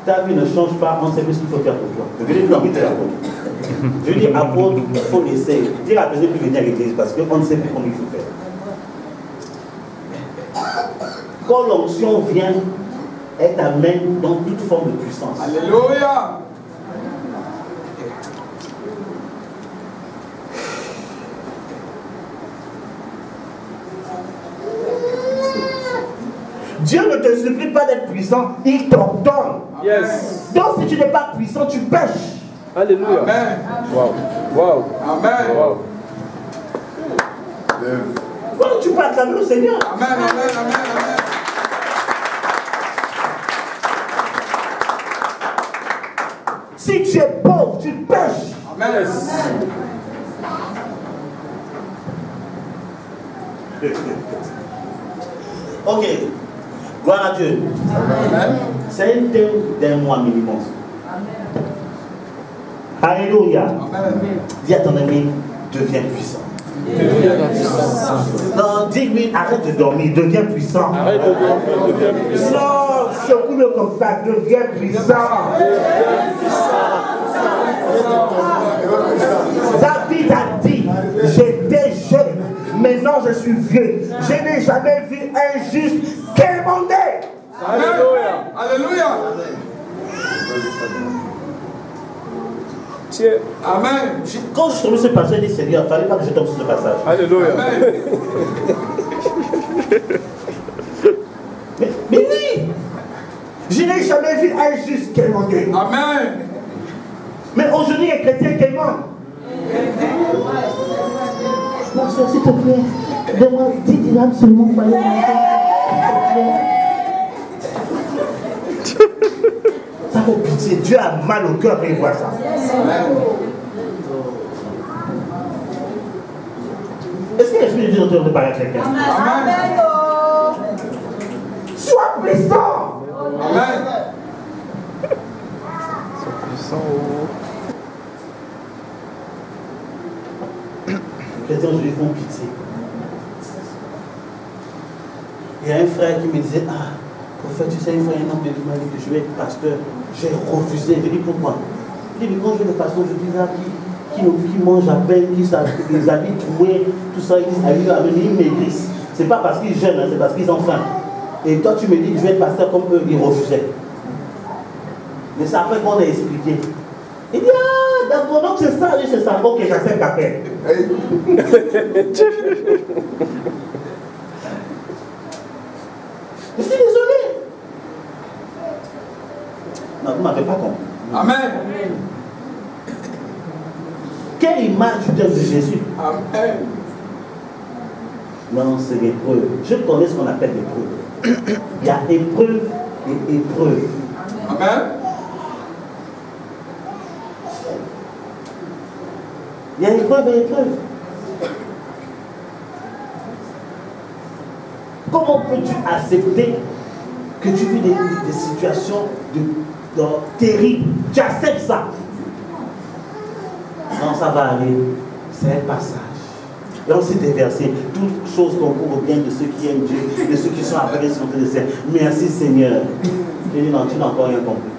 Speaker 2: ta vie ne change pas, on sait plus ce qu'il faut faire pour toi. Je vais plus envie de faire apôtre. Je dis apôtre, il faut laisser. Dire à la personne de venir à l'église parce qu'on ne sait plus comment il faut faire. Quand l'onction vient, elle t'amène dans toute forme de puissance.
Speaker 6: Alléluia.
Speaker 2: Dieu ne te supplie pas d'être puissant, il t'ordonne.
Speaker 4: Yes.
Speaker 2: Donc si tu n'es pas puissant, tu pêches.
Speaker 4: Alléluia.
Speaker 6: Amen.
Speaker 4: Wow. Wow.
Speaker 6: Amen.
Speaker 4: Wow.
Speaker 2: Donc tu peux acclamer le Seigneur.
Speaker 6: Amen. Amen. Amen. Amen.
Speaker 2: Si tu es pauvre, tu pêches.
Speaker 6: Amen.
Speaker 2: Ok. Gloire à Dieu.
Speaker 6: Amen.
Speaker 2: C'est un thème d'un mois minimum. Alléluia.
Speaker 6: Amen.
Speaker 2: Dis à ton ami, deviens puissant. Non, dis-lui, arrête de dormir, deviens puissant.
Speaker 4: Arrête de dormir, deviens puissant.
Speaker 2: Non, secoue-le comme ça, deviens puissant. David a dit, j'étais jeune, maintenant je suis vieux. Je n'ai jamais vu un juste quémander.
Speaker 4: Alléluia.
Speaker 6: Alléluia.
Speaker 4: Tiens.
Speaker 6: Amen.
Speaker 2: Quand je suis tombé sur ce passage, j'ai dit, Seigneur, il ne fallait pas que je tombe sur ce passage.
Speaker 4: Alléluia.
Speaker 6: Amen.
Speaker 2: Mais oui, je n'ai jamais vu un juste quémander.
Speaker 6: Amen.
Speaker 2: Mais aujourd'hui, les chrétiens quémandent. Ma soeur, s'il te plaît, donne-moi 10 dirhams seulement pour aller ça fait pitié. Dieu a mal au cœur quand il voit ça. Est-ce que l'Esprit de Dieu est en train de parler à quelqu'un?
Speaker 6: Amen.
Speaker 2: Sois puissant.
Speaker 6: Amen.
Speaker 2: Les chrétiens aujourd'hui font pitié. Il y a un frère qui me disait, ah, prophète, tu sais, il faut un homme de Dieu m'a dit que je vais être pasteur. J'ai refusé. Je dis pourquoi? Il dit, mais quand je vais être pasteur, je dis là, qui mange à peine, qui les habits troués, tout ça, ils maigrissent. C'est pas parce qu'ils jeûnent, hein, c'est parce qu'ils ont faim. Et toi, tu me dis que je vais être pasteur comme eux, ils refusaient. Mais c'est après qu'on a expliqué. Il dit, ah, d'accord, donc c'est ça, oui, c'est ça. Ok, j'accepte à peine. Je suis désolé. Non, vous ne m'avez pas compris.
Speaker 6: Amen.
Speaker 2: Quelle image tu donnes de Jésus?
Speaker 6: Amen.
Speaker 2: Non, c'est l'épreuve. Je connais ce qu'on appelle l'épreuve. Il y a épreuve et épreuve.
Speaker 6: Amen.
Speaker 2: Il y a épreuve et épreuve. Comment peux-tu accepter que tu vis des situations terribles? Tu acceptes ça? Non, ça va aller. C'est un passage. Et on s'est déversé. Toutes choses concourent au bien de ceux qui aiment Dieu, de ceux qui sont appelés sur le ciel. Merci Seigneur. Je dis non, tu n'as encore rien compris.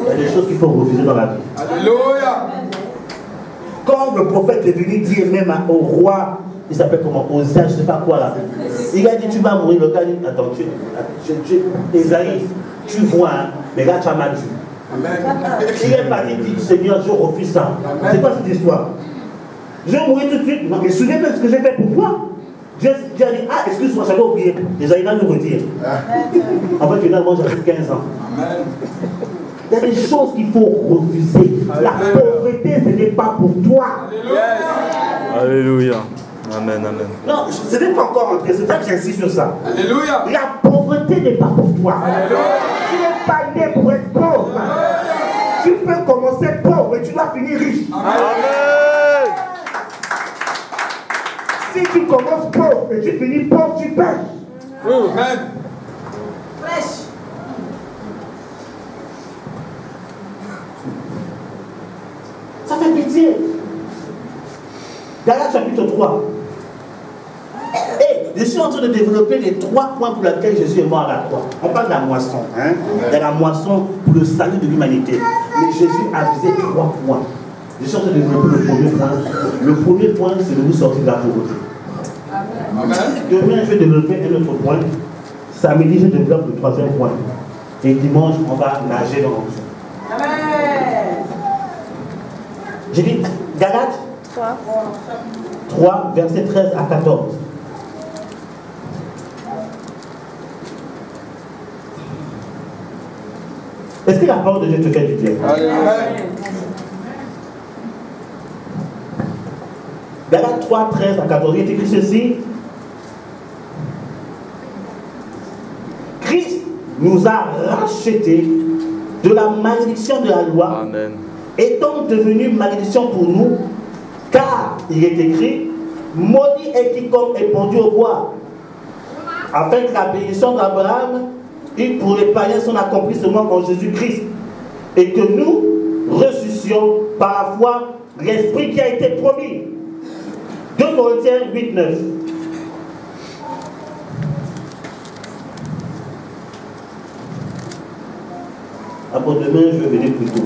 Speaker 2: Il y a des choses qu'il faut refuser dans la vie.
Speaker 6: Alléluia.
Speaker 2: Quand le prophète est venu dire même au roi, il s'appelle comment, Osée, je ne sais pas quoi là. Il a dit tu vas mourir. Le gars dit attends, Esaïe, tu vois, hein, mais là tu as mal vu.
Speaker 6: Amen.
Speaker 2: Il est parti dit Seigneur, je refuse ça. C'est quoi cette histoire? Je vais mourir tout de suite. Non, mais souviens-toi de ce que j'ai fait pour toi. Dieu a dit ah, excuse-moi, j'avais oublié. Esaïe va nous redire. En fait, finalement, j'avais 15 ans.
Speaker 6: Amen.
Speaker 2: Il y a des choses qu'il faut refuser. La pauvreté, ce n'est pas pour toi.
Speaker 5: Alléluia. Amen, amen.
Speaker 2: Non, ce n'est pas encore entré. C'est ça que j'insiste sur ça.
Speaker 6: Alléluia.
Speaker 2: La pauvreté n'est pas pour toi. Tu n'es pas né pour être pauvre. Tu peux commencer pauvre et tu dois finir riche.
Speaker 5: Amen.
Speaker 2: Si tu commences pauvre et tu finis pauvre, tu perds.
Speaker 6: Amen.
Speaker 2: Ça fait pitié. Galates chapitre 3. Et je suis en train de développer les 3 points pour lesquels Jésus est mort à la croix. On parle de la moisson. Hein? Il y a la moisson pour le salut de l'humanité. Mais Jésus a visé 3 points. Je suis en train de développer le premier point. Le premier point, c'est de vous sortir de la pauvreté. Demain, je vais développer un autre point. Samedi, je développe le 3e point. Et dimanche, on va nager dans l'onction. J'ai dit Galates 3, versets 13 à 14. Est-ce que la parole de Dieu te fait du bien? Galates 3, 13 à 14. Il est écrit ceci. Christ nous a rachetés de la malédiction de la loi.
Speaker 5: Amen.
Speaker 2: Étant devenu malédiction pour nous, car il est écrit, maudit est quiconque est pendu au bois, afin que la bénédiction d'Abraham et pour les païens son accomplissement en Jésus-Christ, et que nous ressuscions par la foi l'esprit qui a été promis. 2 Corinthiens 8, 9. Après-demain, je vais venir plus tôt.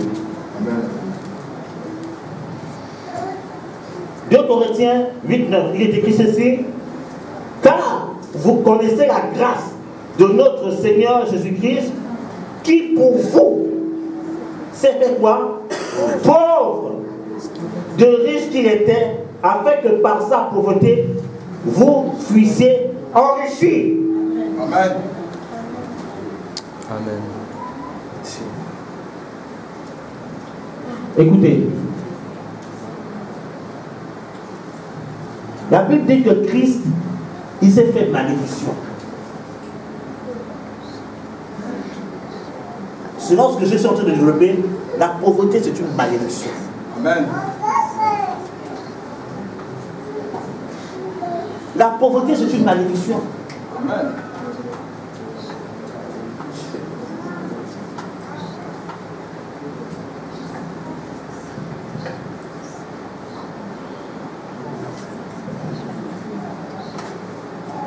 Speaker 2: 2 Corinthiens 8, 9. Il est écrit ceci. Car vous connaissez la grâce de notre Seigneur Jésus-Christ, qui pour vous s'est fait quoi? Pauvre, de riche qu'il était, afin que par sa pauvreté, vous fuissiez enrichis.
Speaker 6: Amen.
Speaker 5: Amen.
Speaker 2: Écoutez, la Bible dit que Christ, il s'est fait malédiction. Selon ce que je suis en train de développer, la pauvreté c'est une malédiction.
Speaker 6: Amen.
Speaker 2: La pauvreté c'est une malédiction.
Speaker 6: Amen.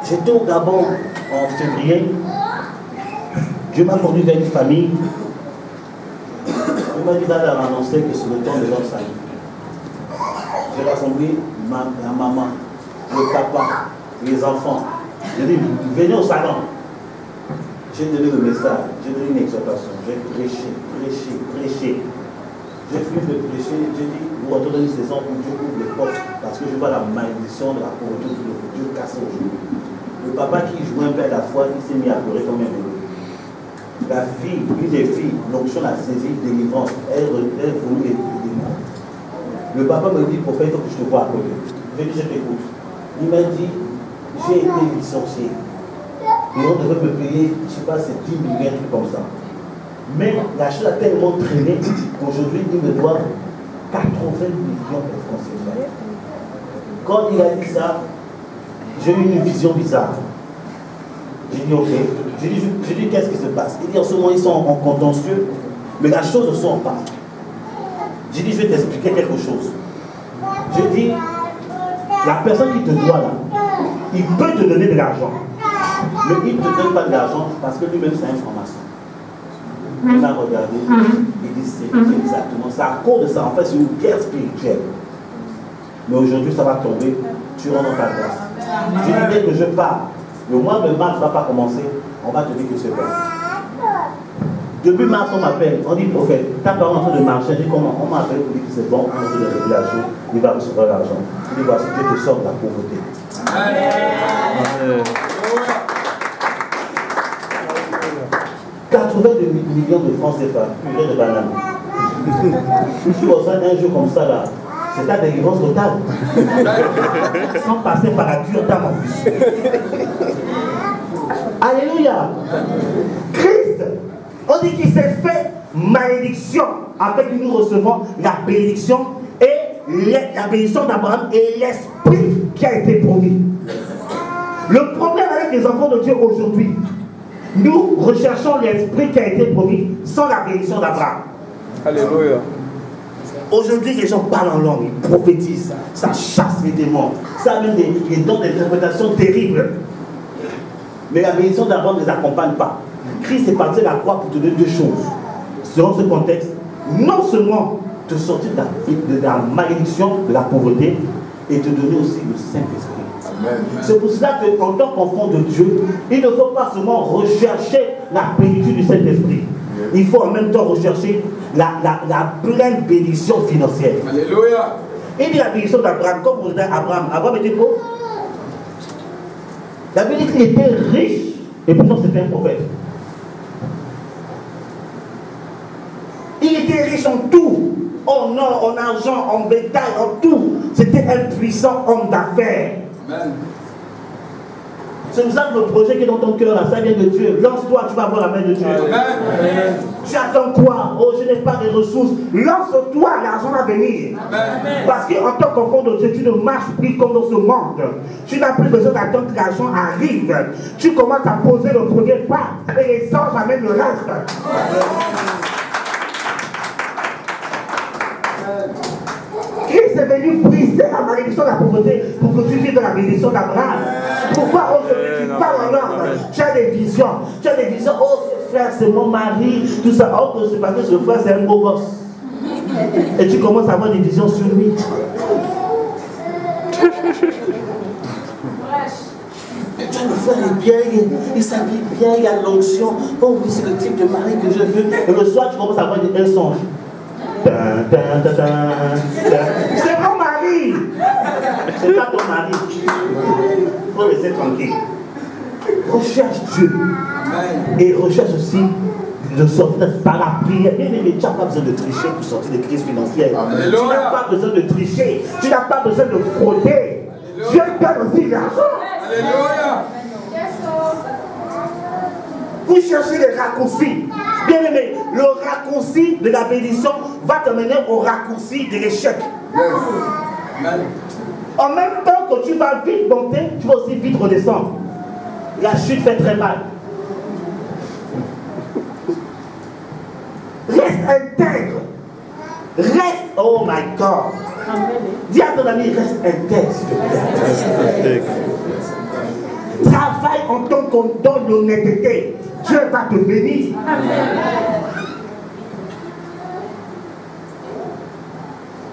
Speaker 2: J'étais au Gabon en février. Dieu m'a conduit vers une famille. Il m'a dit d'aller leur annoncer que c'est le temps de leur salut. J'ai rassemblé ma maman, le papa, les enfants. J'ai dit, venez au salon. J'ai donné le message, j'ai donné une exhortation. J'ai prêché. J'ai fini de prêcher, j'ai dit, vous retournez une saison où Dieu ouvre les portes parce que je vois la malédiction de la pauvreté de Dieu casser aujourd'hui. Le papa qui jouait un peu à la foi, il s'est mis à pleurer comme un bébé. La fille, une des filles, l'onction l'a saisie, délivrance, elle voulait les démons. Le papa me dit, prophète, il faut que je te vois à côté. J'ai dit, je t'écoute. Il m'a dit, j'ai été licencié. Et on devait me payer, je ne sais pas, c'est 10 millions, un truc comme ça. Mais la chose a tellement traîné qu'aujourd'hui, il me doit 80 millions de francs CFA. Quand il a dit ça, j'ai eu une vision bizarre. J'ai dit, ok. J'ai dit, qu'est-ce qui se passe? Il dit, en ce moment, ils sont en contentieux, mais la chose ne sont pas. J'ai dit, je vais t'expliquer quelque chose. J'ai dit, la personne qui te doit là, il peut te donner de l'argent. Mais il ne te donne pas de l'argent parce que lui-même, c'est un franc-maçon. Il a regardé, il dit, c'est exactement ça. À cause de ça, en fait, c'est une guerre spirituelle. Mais aujourd'hui, ça va tomber. Tu rentres dans ta grâce. Tu dis dès que je pars, le mois de mars ne va pas commencer, on va te dire que c'est vrai. Depuis mars, on m'appelle, on dit prophète, ta parole est en train de marcher, je dis comment? On m'appelle pour dire que c'est bon, on a fait des régulations, il va recevoir l'argent. Il dit voici, Dieu te sort de la pauvreté.
Speaker 5: Amen.
Speaker 2: 82 millions de francs CFA, purée de banane. Tu vois ça un jour comme ça là, c'est ta délivrance totale. Sans passer par la cure d'âme en plus. Alléluia. Christ, on dit qu'il s'est fait malédiction afin que nous recevons la bénédiction et la bénédiction d'Abraham et l'esprit qui a été promis. Le problème avec les enfants de Dieu aujourd'hui, nous recherchons l'esprit qui a été promis sans la bénédiction d'Abraham.
Speaker 4: Alléluia.
Speaker 2: Aujourd'hui, les gens parlent en langue, ils prophétisent, ça chasse les démons, ça amène des dons d'interprétation terribles. Mais la bénédiction d'Abraham ne les accompagne pas. Christ est parti à la croix pour te donner deux choses. Selon ce contexte, non seulement te sortir de la malédiction, de la pauvreté, et te donner aussi le Saint-Esprit. C'est pour cela qu'en tant qu'enfant de Dieu, il ne faut pas seulement rechercher la plénitude du Saint-Esprit. Il faut en même temps rechercher la pleine bénédiction financière.
Speaker 6: Alléluia.
Speaker 2: Il dit la bénédiction d'Abraham, comme vous dites Abraham. Abraham était pauvre. La Bible dit qu'il était riche et pourtant c'était un prophète. Il était riche en tout, en or, en argent, en bétail, en tout. C'était un puissant homme d'affaires.
Speaker 6: Amen.
Speaker 2: C'est pour ça que le projet qui est dans ton cœur, là, ça vient de Dieu. Lance-toi, tu vas voir la main de Dieu.
Speaker 6: Amen.
Speaker 2: Tu attends quoi? Oh, je n'ai pas de ressources. Lance-toi, l'argent va venir.
Speaker 6: Amen.
Speaker 2: Parce qu'en tant qu'enfant de Dieu, tu ne marches plus comme dans ce monde. Tu n'as plus besoin d'attendre que l'argent arrive. Tu commences à poser le premier pas et les anges amènent le reste. Christ est venu briser la malédiction de la pauvreté pour que tu vives dans la bénédiction d'Abraham. Pourquoi aujourd'hui tu parles en langue? Tu as des visions. Tu as des visions. Oh, ce frère, c'est mon mari. Tout ça. Oh, c'est parce que ce frère, c'est un beau gosse. Et tu commences à avoir des visions sur lui. Et tu le frère est bien, il s'habille bien, il a l'onction. Oh oui, c'est le type de mari que je veux. Et le soir, tu commences à avoir un songe. C'est mon mari. C'est pas ton mari. Il faut laisser tranquille. Recherche Dieu. Et recherche aussi de sortir par la prière. Mais tu n'as pas besoin de tricher pour sortir des crises financières.
Speaker 6: Alléluia.
Speaker 2: Tu n'as pas besoin de tricher. Tu n'as pas besoin de frauder. Dieu donne aussi l'argent.
Speaker 6: Alléluia.
Speaker 2: Vous cherchez les raccourcis. Bien aimé, le raccourci de la bénédiction va t'amener au raccourci de l'échec.
Speaker 6: Amen.
Speaker 2: En même temps que tu vas vite monter, tu vas aussi vite redescendre. La chute fait très mal. Reste intègre. Reste, oh my God. Dis à ton ami, reste intègre, s'il te plaît. Travaille en tant qu'on donne l'honnêteté. Dieu va te bénir.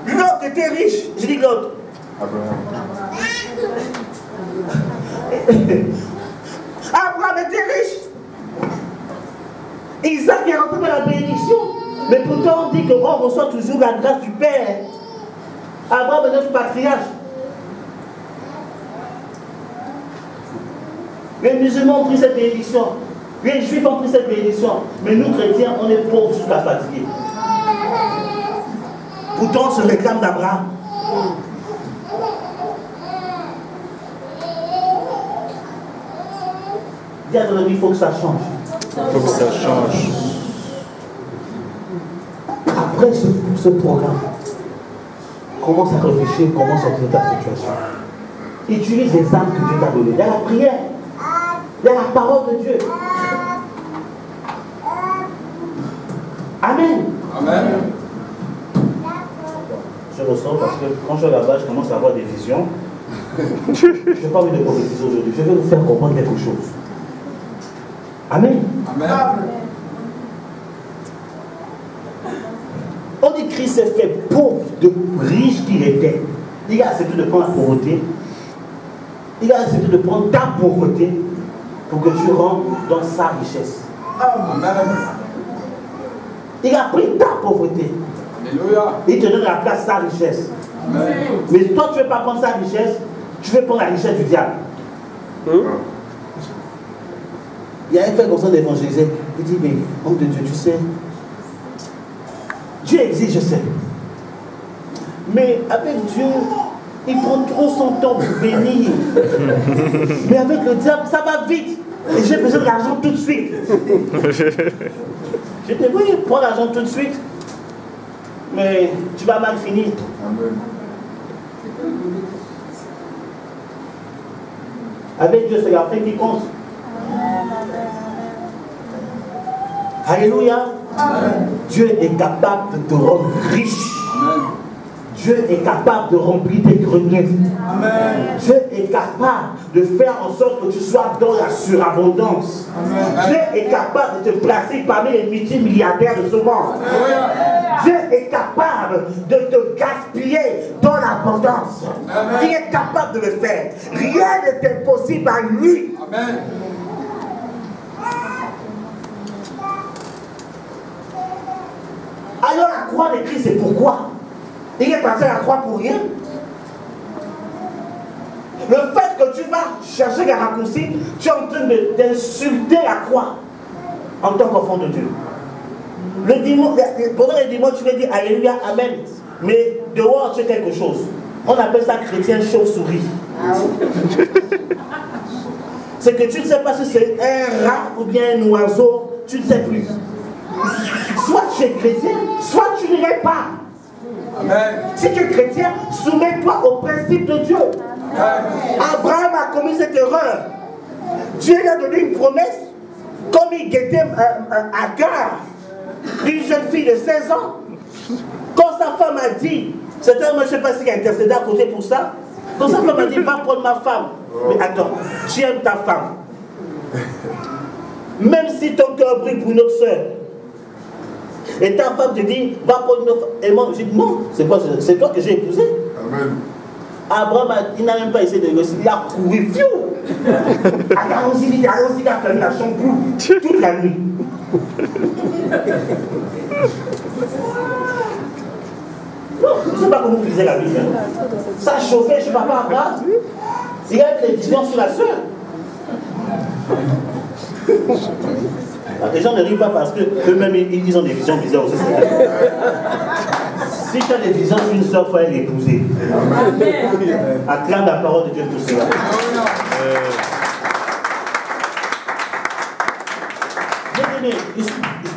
Speaker 2: L'autre était riche. Je dis l'autre. Abraham était riche. Isaac est rentré dans la bénédiction. Mais pourtant on dit qu'on reçoit toujours la grâce du Père. Abraham est notre patriarche. Les musulmans ont pris cette bénédiction. Les juifs ont pris cette bénédiction. Mais nous chrétiens, on est pauvres jusqu'à fatiguer. Pourtant on se réclame d'Abraham. Dis à ton ami, il faut que ça change.
Speaker 5: Il faut que ça change.
Speaker 2: Après ce programme, commence à réfléchir comment sortir de ta situation. Utilise les armes que Dieu t'a données. Il y a la prière. Il y a la parole de Dieu. Amen.
Speaker 6: Amen.
Speaker 2: Je ressens parce que quand je suis là-bas, je commence à avoir des visions. Je n'ai pas envie de prophétiser aujourd'hui. Je vais vous faire comprendre quelque chose. Amen.
Speaker 6: Amen.
Speaker 2: On dit que Christ s'est fait pauvre de riche qu'il était. Il a accepté de prendre la pauvreté. Il a accepté de prendre ta pauvreté pour que tu rentres dans sa richesse. Il a pris ta pauvreté.
Speaker 6: Alléluia.
Speaker 2: Il te donne la place sa richesse.
Speaker 6: Amen.
Speaker 2: Mais toi, tu ne veux pas prendre sa richesse, tu veux prendre la richesse du diable. Il y a un frère comme ça d'évangéliser. Il dit, mais homme de Dieu, tu sais, Dieu existe, je sais. Mais avec Dieu, il prend trop son temps pour bénir. Mais avec le diable, ça va vite. Et j'ai besoin de l'argent tout de suite. Je dis, oui, prends l'argent tout de suite. Mais tu vas mal finir.
Speaker 6: Amen.
Speaker 2: Avec Dieu, c'est la fin qui compte. Alléluia.
Speaker 6: Amen.
Speaker 2: Dieu est capable de te rendre riche.
Speaker 6: Amen.
Speaker 2: Dieu est capable de remplir tes greniers.
Speaker 6: Amen.
Speaker 2: Dieu est capable de faire en sorte que tu sois dans la surabondance.
Speaker 6: Amen.
Speaker 2: Dieu est capable de te placer parmi les multimilliardaires de ce monde.
Speaker 6: Alléluia.
Speaker 2: Dieu est capable de te gaspiller dans l'abondance.
Speaker 6: Amen.
Speaker 2: Il est capable de le faire. Rien n'est impossible à lui.
Speaker 6: Amen.
Speaker 2: Alors la croix de Christ, c'est pourquoi? Il est passé à la croix pour rien. Le fait que tu vas chercher les raccourcis, tu es en train d'insulter la croix en tant qu'enfant de Dieu. Le dimanche, pendant les dimanches, tu vas dire Alléluia, Amen. Mais dehors, tu es quelque chose. On appelle ça chrétien chauve-souris. C'est que tu ne sais pas si c'est un rat ou bien un oiseau, tu ne sais plus. Soit tu es chrétien, soit tu ne l'es pas.
Speaker 6: Amen.
Speaker 2: Si tu es chrétien, soumets-toi au principe de Dieu. Abraham a commis cette erreur. Dieu lui a donné une promesse, comme il guettait Agar, une jeune fille de 16 ans. Quand sa femme a dit, c'était un, je ne sais pas s'il a intercédé à côté pour ça. Quand sa femme a dit, va prendre ma femme. Mais attends, tu aimes ta femme. Même si ton cœur brille pour une autre soeur. Et ta femme te dit, va prendre une autre femme. Et moi, je dis, non, c'est toi que j'ai épousé.
Speaker 1: Amen.
Speaker 2: Abraham, il n'a même pas essayé de négocier, il a couru, fiou. Allons-y, il a fermé la chambre toute la nuit. Non, je ne sais pas comment vous lisez la Bible. Ça chauffait, je ne sais pas Abraham. Il y a des visions sur la soeur. Les gens ne rient pas parce qu'eux-mêmes, ils ont des visions bizarres aussi. Si tu as des visions sur une soeur, il faut aller l'épouser. Acclame la parole de Dieu pour cela.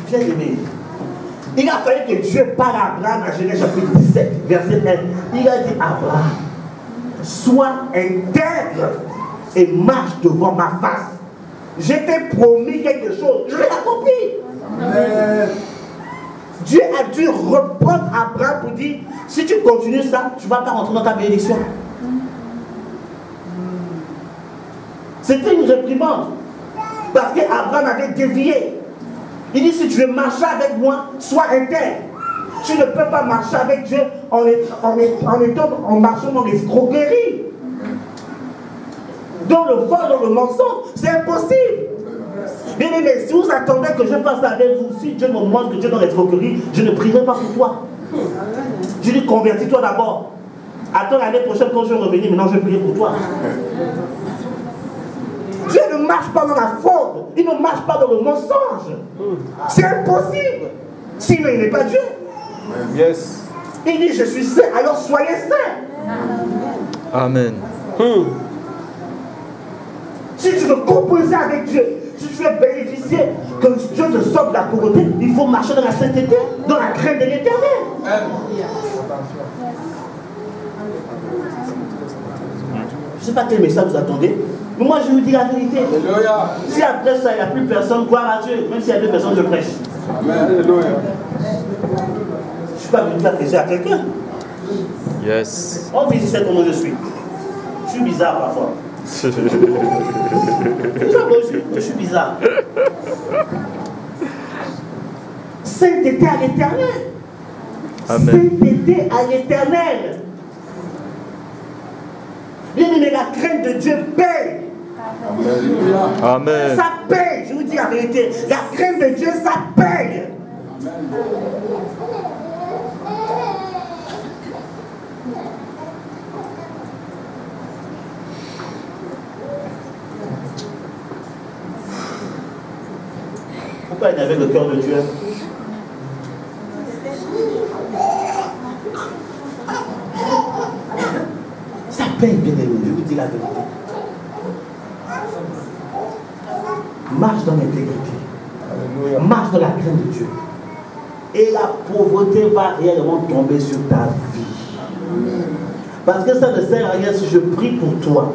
Speaker 2: Bien aimé. Il a fallu que Dieu parle à Abraham à Genèse chapitre 17, verset 1. Il a dit Abraham, sois intègre et marche devant ma face. Je t'ai promis quelque chose, je l'ai accompli. Dieu a dû reprendre Abraham pour dire, si tu continues ça, tu ne vas pas rentrer dans ta bénédiction. C'était une réprimande. Parce qu'Abraham avait dévié. Il dit, si tu veux marcher avec moi, sois intègre. Tu ne peux pas marcher avec Dieu en marchant dans l'escroquerie. Dans le vol, dans le mensonge. C'est impossible. Bien aimé, si vous attendez que je fasse avec vous, si Dieu me montre que Dieu est dans l'escroquerie, je ne prierai pas pour toi. Je dis, convertis-toi d'abord. Attends l'année prochaine quand je vais revenir, maintenant je vais prier pour toi. Dieu ne marche pas dans la fraude, il ne marche pas dans le mensonge. C'est impossible. Sinon, il n'est pas Dieu.
Speaker 4: Yes.
Speaker 2: Il dit, je suis saint, alors soyez saints.
Speaker 3: Amen.
Speaker 2: Si tu veux composer avec Dieu, si tu veux bénéficier que Dieu te sorte de la pauvreté, il faut marcher dans la sainteté, dans la crainte de l'Éternel. Je ne sais pas quel message vous attendez, mais moi je vous dis la vérité.
Speaker 6: Alléluia.
Speaker 2: Si après ça, il n'y a plus personne, gloire à Dieu, même s'il y a deux personnes, je prêche.
Speaker 6: Amen. Alléluia.
Speaker 2: Je ne suis pas venu faire plaisir à quelqu'un.
Speaker 3: Yes.
Speaker 2: On vit ici comment je suis. Je suis bizarre parfois. Je suis bizarre. Sainteté à l'Éternel.
Speaker 3: Amen.
Speaker 2: Sainteté à l'Éternel. dit, mais la crainte de Dieu paye.
Speaker 3: Amen.
Speaker 2: Ça paye, je vous dis la vérité. La crainte de Dieu, ça paye. Pourquoi il avait le cœur de Dieu? Ça paye, bien aimé, je vous dis la vérité. Marche dans l'intégrité. Marche dans la crainte de Dieu. Et la pauvreté va réellement tomber sur ta vie. Parce que ça ne sert à rien si je prie pour toi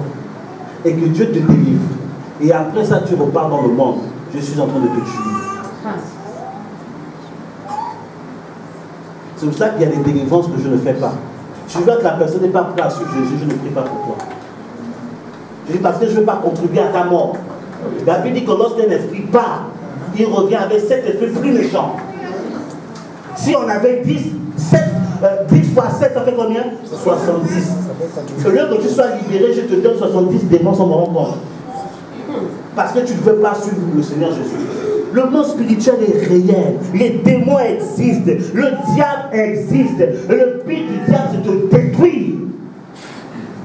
Speaker 2: et que Dieu te délivre. Et après ça, tu repars dans le monde. Je suis en train de te tuer. C'est pour ça qu'il y a des délivrances que je ne fais pas. Tu vois que la personne n'est pas prête à suivre Jésus, je ne prie pas pour toi. Je dis parce que je ne veux pas contribuer à ta mort. David dit que lorsqu'un esprit part, il revient avec 7 esprits plus méchants. Si on avait 10 fois 7, ça fait combien? 70. Au lieu que tu sois libéré, je te donne 70 démons sans me rendre compte. Parce que tu ne veux pas suivre le Seigneur Jésus. Le monde spirituel est réel. Les démons existent. Le diable existe. Le but du diable, c'est de te détruire.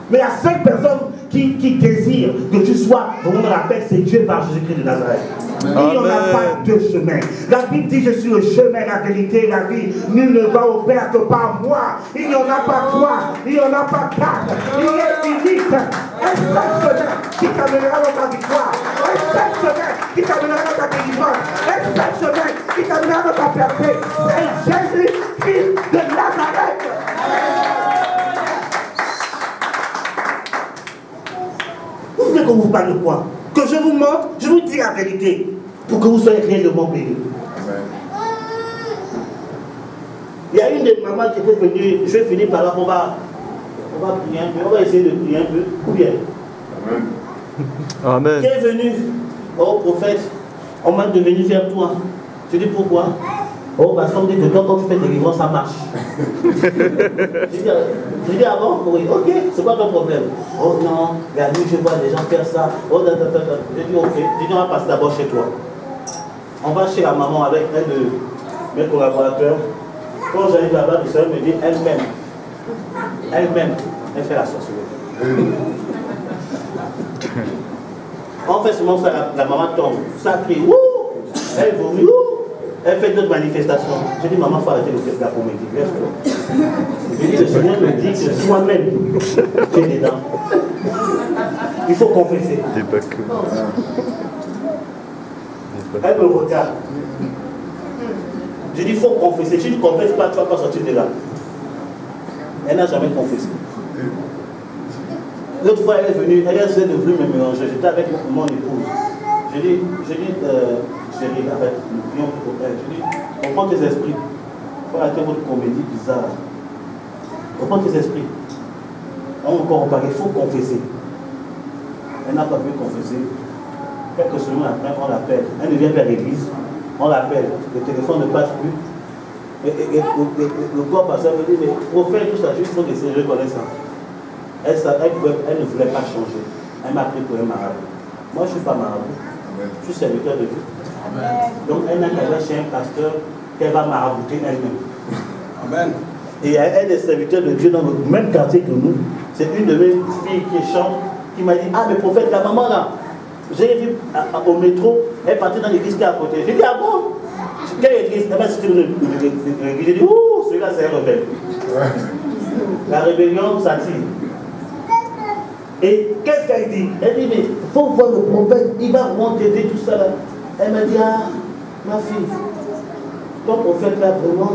Speaker 2: Mais la seule personne qui désire que tu sois vraiment dans la paix, c'est Dieu par Jésus-Christ de Nazareth. Il n'y en a pas deux chemins. La Bible dit, je suis le chemin, la vérité et la vie. Nul ne va au Père que par moi. Il n'y en a pas 3, il n'y en a pas 4. Il est unique. Un seul chemin qui t'amènera dans ta victoire. Un seul chemin qui t'amènera dans ta délivrance. Un seul chemin qui t'amènera dans ta percée. C'est Jésus-Christ de Nazareth. Vous voulez qu'on vous parle de quoi? Que je vous mente? Je vous dis la vérité. Pour que vous soyez réellement bénis. Il y a une des mamans qui était venue, je vais finir par là, on va prier un peu, on va essayer de prier un peu. Ou bien?
Speaker 3: Amen.
Speaker 2: Qui est venu? Oh prophète, on m'a de venir faire toi. Je dis pourquoi? Oh, parce qu'on dit que quand tu fais des livres, ça marche. Je dis ah bon? Oui, ok, c'est quoi ton problème? Oh non, la nuit je vois des gens faire ça. Oh, je dis ok, je dis on va passer d'abord chez toi. On va chez la maman avec un de mes collaborateurs. Quand j'arrive là-bas, le Seigneur me dit elle-même, elle fait la sorcellerie. On fait seulement ça, la maman tombe, ça crie, ouh, elle vomit, ouh. Elle fait d'autres manifestations. Je dis, maman, il faut arrêter de faire la comédie. Lève-toi. Je dis, le Seigneur me dit que toi-même, tu es dedans. Il faut confesser. Elle me regarde. Je dis, il faut confesser. Si tu ne confesses pas, tu ne vas pas sortir de là. Elle n'a jamais confessé. L'autre fois, elle est venue, elle essaie de venir me mélanger. J'étais avec mon épouse. Je dis, chérie, arrête, nous prions pour elle. Je dis, reprends tes esprits. Il faut arrêter votre comédie bizarre. Reprends tes esprits. On va encore reparler, il faut confesser. Elle n'a pas pu confesser. Quelques semaines après, on l'appelle. Elle ne vient pas à l'église. On l'appelle. Le téléphone ne passe plus. Et le corps passeur me dit, mais prophète, tout ça, juste pour que je connaisse ça. Elle ne voulait pas changer. Elle m'a pris pour un marabout. Moi, je ne suis pas marabout. Je suis serviteur de Dieu. Donc, elle n'a qu'à aller chez un pasteur qu'elle va marabouter elle-même. Amen. Et elle est serviteur de Dieu dans le même quartier que nous. C'est une de mes filles qui chante, qui m'a dit, ah, mais prophète, la maman là, j'ai vu au métro, elle partait dans l'église qui est à côté. J'ai dit, ah bon? Quelle église? Elle m'a cité l'église. J'ai dit, ouh, celui-là, c'est un rebelle. La rébellion, ça tire. Et qu'est-ce qu'elle dit? Elle dit, mais il faut voir le prophète, il va vraiment t'aider, tout ça là. Elle m'a dit, ah, ma fille, ton prophète là, vraiment,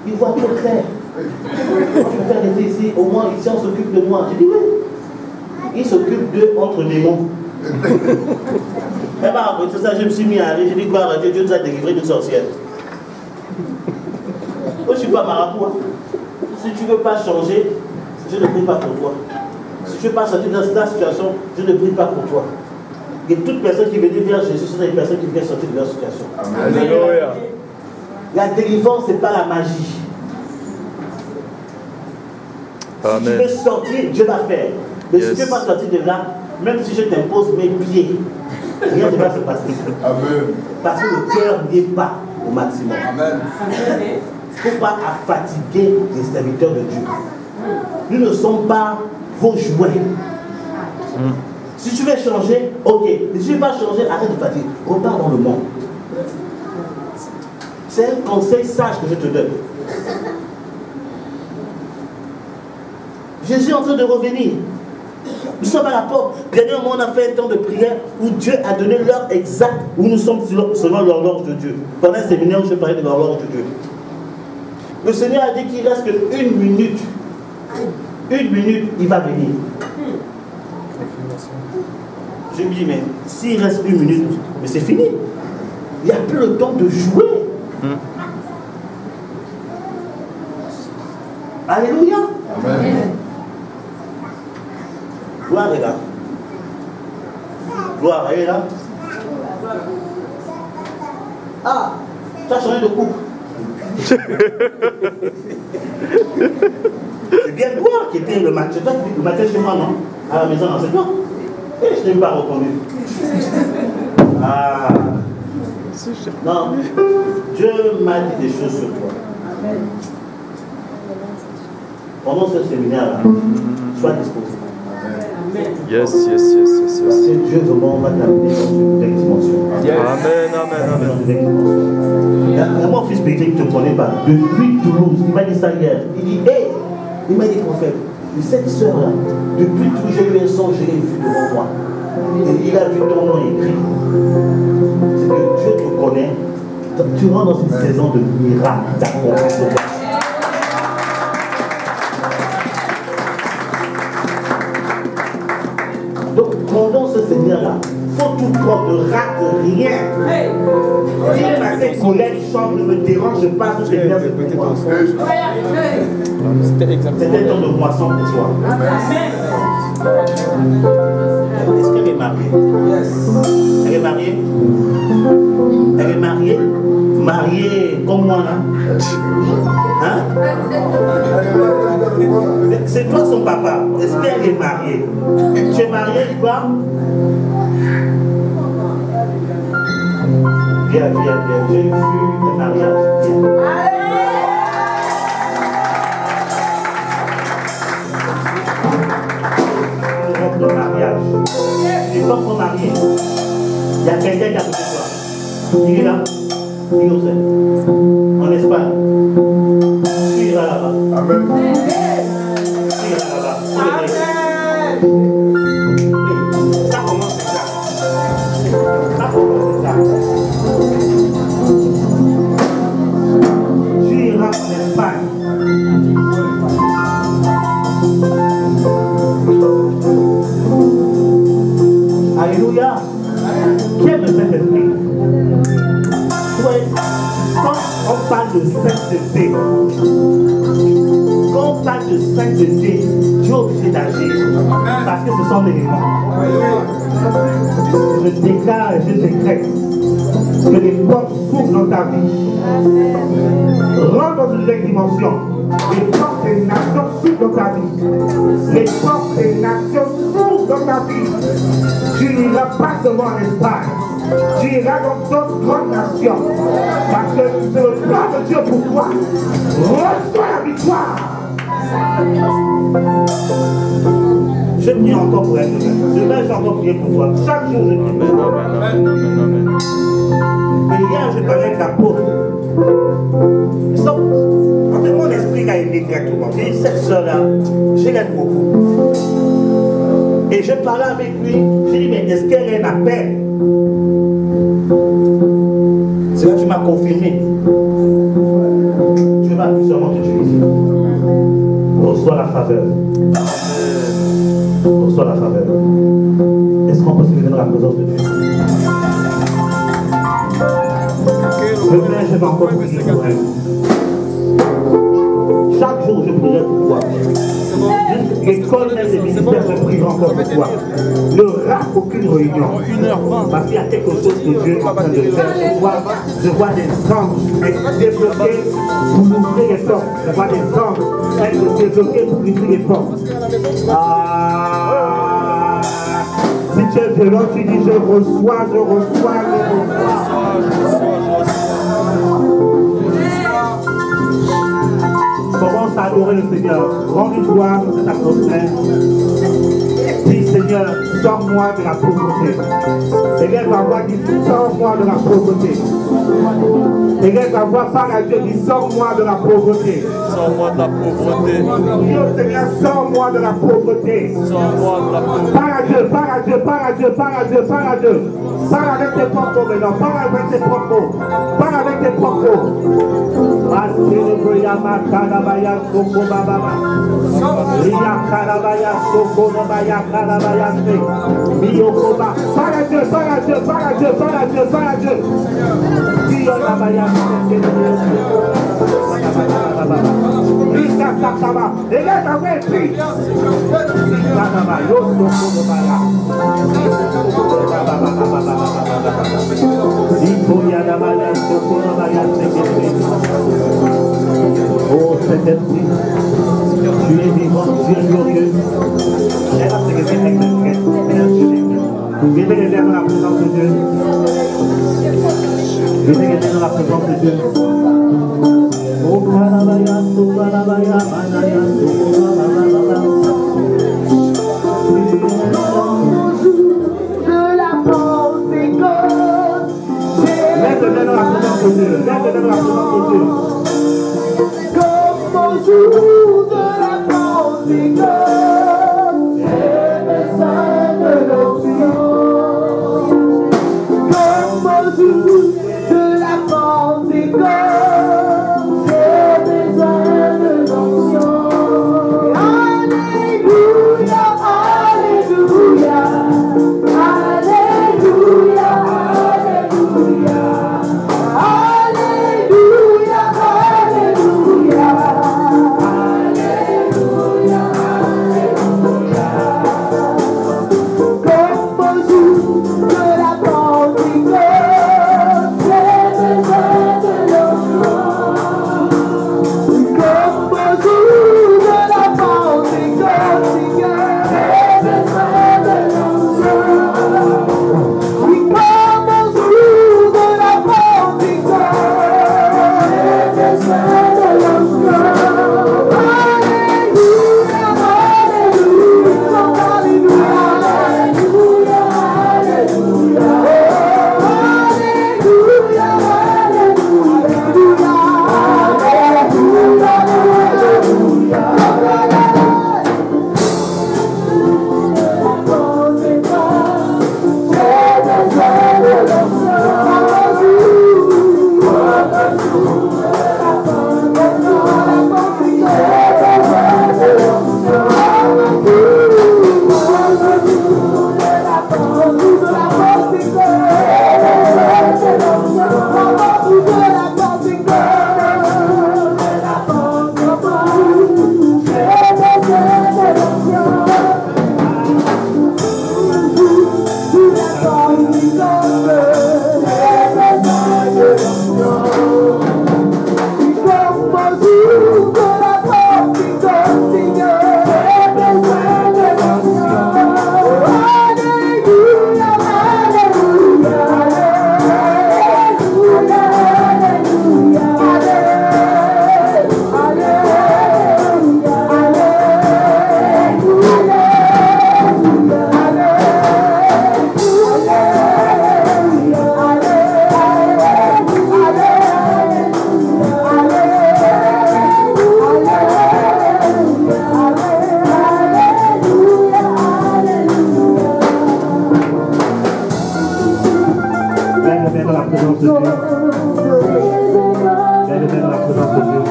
Speaker 2: il voit tout clair. Je préfère rester ici, au moins ici on s'occupe de moi. J'ai dit, oui. Il s'occupe d'eux entre les mots. Elle m'a raconté ça, je me suis mis à aller, j'ai dit, gloire à Dieu, Dieu nous a délivré d'une sorcière. Moi, je ne suis pas marabout. Si tu ne veux pas changer, je ne prie pas pour toi. Si tu ne veux pas sortir dans cette situation, je ne prie pas pour toi. Et toute personne qui veut vers Jésus, ce sont des personnes qui veulent sortir de leur situation.
Speaker 4: Alléluia.
Speaker 2: La délivrance, ce n'est pas la magie.
Speaker 3: Amen.
Speaker 2: Si tu veux sortir, Dieu va faire. Mais si tu ne veux pas sortir de là, même si je t'impose mes pieds, rien ne va se passer.
Speaker 1: Amen.
Speaker 2: Parce que le cœur n'est pas au maximum.
Speaker 6: Amen.
Speaker 2: Il ne faut pas fatiguer les serviteurs de Dieu. Nous ne sommes pas vos jouets. Si tu veux changer, ok. Mais si tu ne veux pas changer, arrête de fatiguer. Repars dans le monde. C'est un conseil sage que je te donne. Jésus est en train de revenir. Nous sommes à la porte. Dernièrement, on a fait un temps de prière où Dieu a donné l'heure exacte où nous sommes selon l'horloge de Dieu. Pendant un séminaire où je parlais de l'horloge de Dieu. Le Seigneur a dit qu'il reste qu'une minute. Une minute, il va venir. Je me dis, mais s'il reste une minute, mais c'est fini. Il n'y a plus le temps de jouer. Alléluia.
Speaker 1: Amen.
Speaker 2: Gloire est là. Gloire, elle est là. Ah, tu as changé de coupe. C'est bien toi qui étais le matin. Le matin chez moi, non? À la maison, non, c'est toi. Et je ne t'ai pas reconnu. Ah. Non. Dieu m'a dit des choses sur toi. Pendant ce séminaire-là, sois disposé.
Speaker 3: Yes.
Speaker 2: Parce que Dieu vraiment va t'amener dans une nouvelle dimension.
Speaker 3: Amen.
Speaker 2: Il y a mon fils spirituel qui ne te connaît pas. Depuis Toulouse, il m'a dit ça hier. Il dit, hé, il m'a dit prophète, cette soeur-là, depuis Toulouse, j'ai eu un son, je l'ai vu devant moi. Et il a vu ton nom écrit. C'est que Dieu te connaît. Tu rentres dans une saison de miracle, d'accomplissement. Donc, pendant ce Seigneur-là, faut tout prendre, ne rate rien. Si ma collègue chante, ne me dérange pas, tout est bien, c'est pour moi. C'était un temps de moisson pour toi. Est-ce qu'elle est mariée? Elle est mariée? Elle est mariée? Mariée comme moi là? Hein? C'est toi son papa. Est-ce qu'elle est mariée? Tu es mariée, toi? Viens. J'ai vu un mariage. De mariage. Tu es pas trop marié. Il y a quelqu'un qui a côté de toi. Il est là. Il est au ciel. En Espagne. Tu iras là-bas.
Speaker 1: Amen.
Speaker 2: Tu iras là-bas. Ça commence comme ça. Ça commence comme ça. Tu iras en Espagne. Alléluia. Qui aime le Saint-Esprit? Quand on parle de sainteté, Dieu est obligé d'agir. Parce que ce sont des éléments. Je déclare et je décrète que les portes s'ouvrent dans ta vie. Rentre dans une nouvelle dimension. Les portes des nations s'ouvrent dans ta vie. Les portes des nations s'ouvrent dans ta vie. Tu n'iras pas seulement en Espagne. Tu iras dans d'autres grandes nations. Parce que c'est le plan de Dieu pour toi. Reçois la victoire. Je prie encore pour elle demain. Demain, je vais encore prier pour toi. Chaque jour, je prie pour toi.
Speaker 3: Amen.
Speaker 2: Et hier, je parlais avec l'apôtre. En fait, mon esprit a aimé directement. J'ai dit, cette soeur-là, je l'aime beaucoup. Et je parlais avec lui. J'ai dit, mais est-ce qu'elle a un appel? C'est là que tu m'as confirmé. Dieu va puissamment t'utiliser. Reçois la faveur. Reçois la faveur. Est-ce qu'on peut se lever dans la présence de Dieu? Demain, je vais encore prier pour elle. Chaque jour, je prierai pour toi. L'école même des ministères, je prierai encore pour toi. Ne rate aucune réunion. Parce qu'il y a quelque chose que Dieu est en train de faire. Je vois des anges débloqués pour ouvrir les portes. Je vois des anges être débloqués pour ouvrir les portes. Ah! Si tu es violent, tu dis je reçois, je reçois, je reçois. Commence à adorer le Seigneur. Rends une gloire dans cette atmosphère. Dis Seigneur, sors-moi de la pauvreté. Élève la voix, dis sors-moi de la pauvreté. Élève la voix, parle à Dieu, dis sors-moi de la pauvreté.
Speaker 3: Sors-moi de la pauvreté.
Speaker 2: Dis au Seigneur, sors-moi de la pauvreté.
Speaker 3: Sors-moi de la pauvreté.
Speaker 2: Parle à Dieu, parle à Dieu, parle à Dieu, parle à Dieu, parle à Dieu. Parle avec tes propres mots maintenant, parle avec tes propres mots. Parle avec tes propres mots. Parle à Dieu, parle à Dieu, parle à Dieu, parle à Dieu, parle à Dieu. Oh, cet esprit, tu es vivant, tu es glorieux. Venez les dans la présence de Dieu. Venez les dans la présence de Dieu. Oh, Karabaya, Sobarabaya, Manaya, Sobarabaya.
Speaker 7: De la Pentecôte.
Speaker 2: Lève-les dans la présence de Dieu. Lève-les dans la présence de Dieu.
Speaker 7: Comme au jour de la Pentecôte, et le sein de l'onction. Comme au jour de la Pentecôte, j'ai besoin de l'onction. Alléluia, alléluia, alléluia, alléluia. Alléluia, alléluia, alléluia, alléluia. Comme au jour de la Pentecôte, j'ai besoin de l'onction. Comme au jour de la Pentecôte, Seigneur, j'ai besoin de l'onction. Oui, comme au jour de la Pentecôte, j'ai besoin de l'onction. Alléluia, alléluia, alléluia, alléluia, alléluia. Alléluia, alléluia,
Speaker 2: Lève-les dans la présence de Dieu. Lève-les dans la présence de Dieu.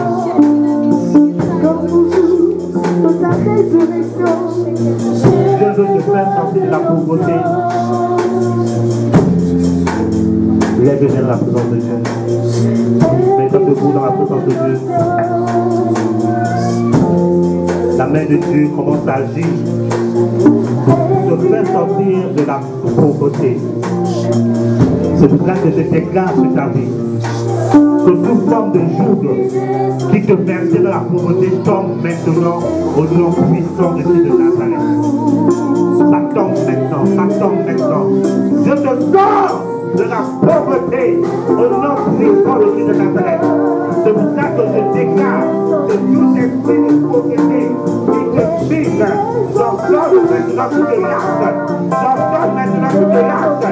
Speaker 2: Dieu veut te faire sortir de la pauvreté. Lève-les dans la présence de Dieu. Mets-toi debout dans la présence de Dieu. La main de Dieu commence à agir pour te faire sortir de la pauvreté. C'est pour ça que je déclare sur ta vie que toute forme de joug qui te versait dans la pauvreté tombe maintenant au nom puissant de Jésus de Nazareth. Ça tombe maintenant, ça tombe de la pauvreté au nom puissant de Christ de Nazareth. C'est pour ça que je déclare que tout esprit de pauvreté qui te fixe, j'ordonne maintenant que te lâche. J'ordonne maintenant que te lâche.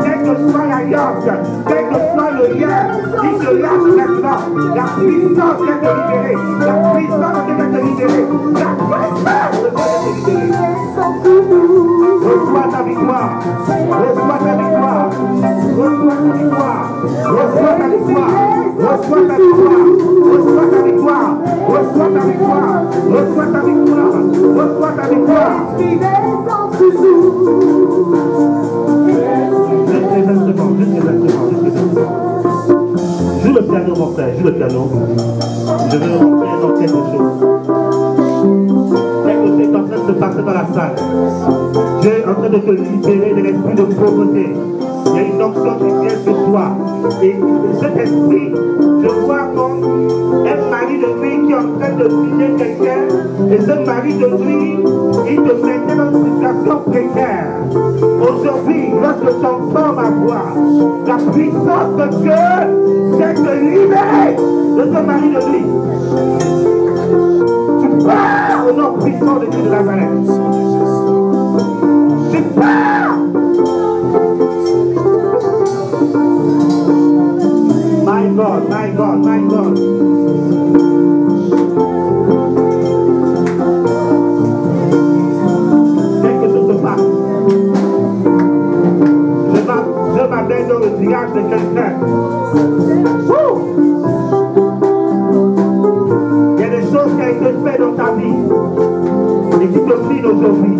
Speaker 2: Quelle que soit l'alliance, quel que soit le lien, qui te lâche maintenant. La puissance vient te libérer. La puissance vient te libérer. La puissance vient te libérer. Reçois ta victoire. Reçois ta victoire. Reçois ta victoire. Reçois ta victoire. Reçois ta victoire. Reçois ta victoire. Reçois ta victoire. Reçois ta victoire. Reçois ta victoire. Joue le piano, mon frère, joue le piano. Je veux rentrer dans quelque chose. Quelque chose est en train de se passer dans la salle. Dieu est en train de te libérer de l'esprit de pauvreté. Il y a une onction qui vient sur toi. Et cet esprit, je vois comme un mari de nuit qui est en train de filer quelqu'un. Et ce mari de nuit, il te mettait dans une situation précaire. Aujourd'hui, lorsque ton corps va voir la puissance de Dieu, c'est de libérer de ce mari de nuit. Tu pars au nom puissant de Dieu de Nazareth. Tu pars. My God, my God, my God. Quelque chose se passe. Je m'appelle dans le visage de quelqu'un. Il y a des choses qui ont été faites dans ta vie et qui te filent aujourd'hui.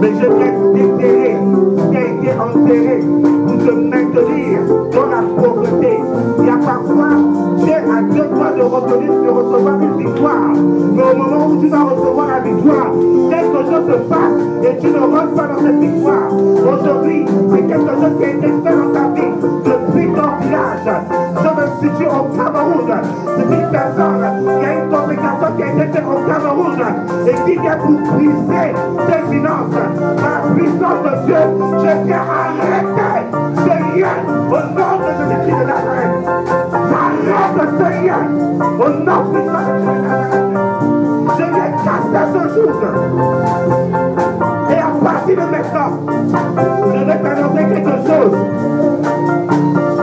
Speaker 2: Mais je vais déterrer ce qui a été enterré pour te maintenir dans la pauvreté. Il y a parfois, Dieu a deux doigts de recevoir une victoire. Mais au moment où tu vas recevoir la victoire, quelque chose se passe et tu ne rentres pas dans cette victoire. Aujourd'hui, c'est quelque chose qui a été fait dans ta vie depuis ton village. Je me situe au Cameroun. C'est une personne qui a une complication qui a été faite au Cameroun et qui vient pour briser tes finances. Par la puissance de Dieu, je viens arrêter ce lien au nom de Jésus-Christ de Nazareth. J'arrête ce lien au nom puissant de Jésus de Nazareth. Je viens casser ce jour. Et à partir de maintenant, je vais t'annoncer quelque chose.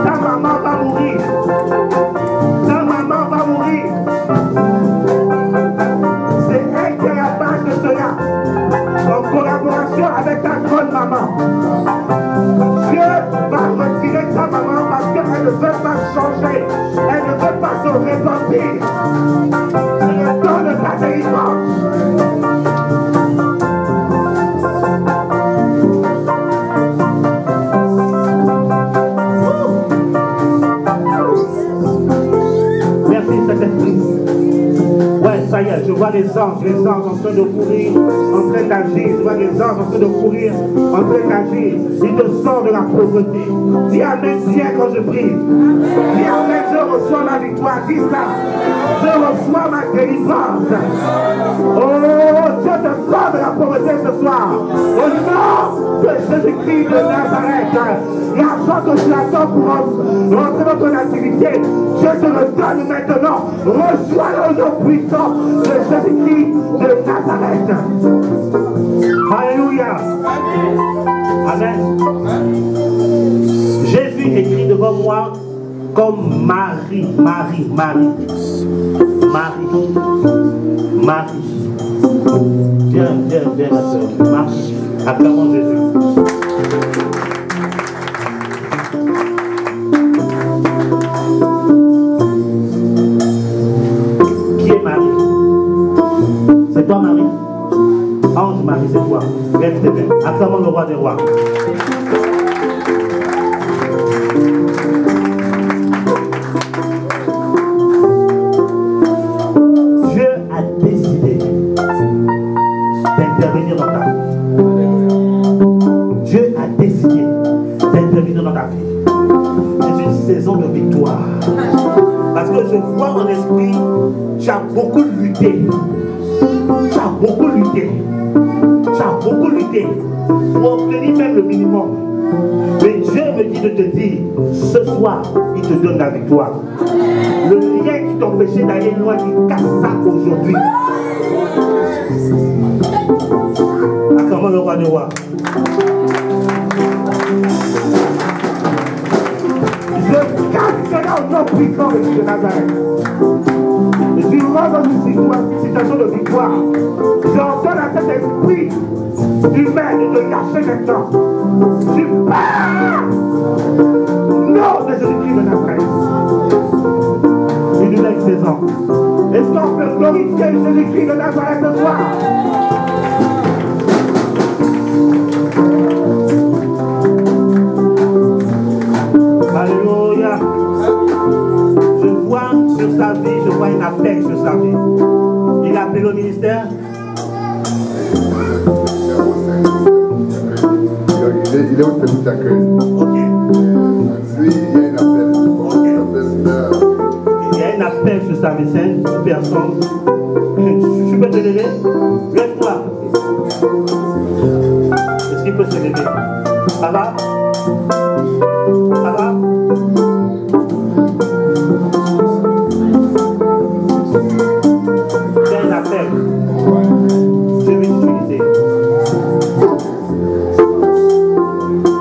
Speaker 2: Ta maman va mourir. Ta maman va mourir. C'est elle qui est à la base de cela. En collaboration avec ta grande maman. Dieu va retirer ta maman parce qu'elle ne veut pas changer. Elle ne veut pas se repentir. C'est le temps de ta délivrance. Merci Saint-Esprit. Ouais, ça y est, je vois les anges en train de courir, en train d'agir. Je vois les anges en train de courir, en train d'agir. Ils te sortent de la pauvreté. Dis Amen, viens quand je prie. Dis Amen, je reçois ma victoire. Dis ça. Je reçois ma délivrance. Oh, Dieu te sort de la pauvreté ce soir. Au nom de Jésus-Christ de Nazareth. L'argent que tu attends pour rentrer dans ton activité, je te le donne maintenant. Reçois le nom puissant de Jésus-Christ de Nazareth. Alléluia. Amen. Jésus écrit devant moi comme Marie. Viens, ma soeur. Marie. Acclamons Jésus. Qui est Marie? C'est toi, Marie? Ange Marie, c'est toi. Lève tes mains. Acclamons le roi des rois. Dieu a décidé d'intervenir dans ta vie. Dieu a décidé d'intervenir dans ta vie. C'est une saison de victoire. Parce que je vois en esprit, tu as beaucoup lutté. Tu as beaucoup lutté. Tu as beaucoup lutté pour obtenir même le minimum. Mais Dieu me dit de te dire, ce soir, il te donne la victoire. Le lien qui t'empêchait d'aller loin, il casse ça aujourd'hui. Acclamons le roi des rois. Je casserai au nom puissant de Jésus de Nazareth. Et tu rentres dans une situation de victoire. J'ordonne à cet esprit humain de te lâcher maintenant. Tu pars. Nom de Jésus-Christ de Nazareth. Il nous laisse présent. Est-ce qu'on peut glorifier Jésus-Christ de Nazareth ce soir? Alléluia. Je vois sur sa vie, je vois un appel sur sa vie. Il a appelé au ministère.
Speaker 1: Il est au service d'accueil.
Speaker 2: Ok.
Speaker 1: Lui, il y a un appel.
Speaker 2: Il y a un appel sur sa vie, une personne. Tu peux te lever? Lève-toi. Est-ce qu'il peut se lever? Ça va? Ça va? C'est un appel. Je vais t'utiliser.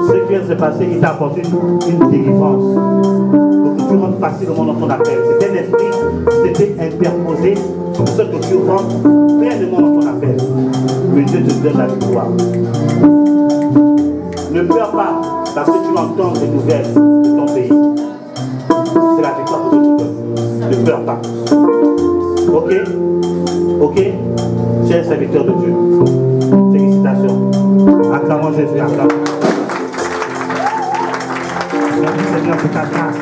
Speaker 2: Ce qui vient de se passer, il t'a apporté une délivrance. Pour que tu rentres facilement dans ton appel. C'est un esprit qui s'était interposé pour ce que tu rentres pleinement dans ton appel. Mais Dieu te donne la victoire. Ne pleure pas parce que tu entends des nouvelles de ton pays. C'est la victoire que Dieu te donne. Ne pleure pas. Ok? Ok? Tu es un serviteur de Dieu. Félicitations. Acclamons Jésus. Acclamons. Merci Seigneur pour ta grâce.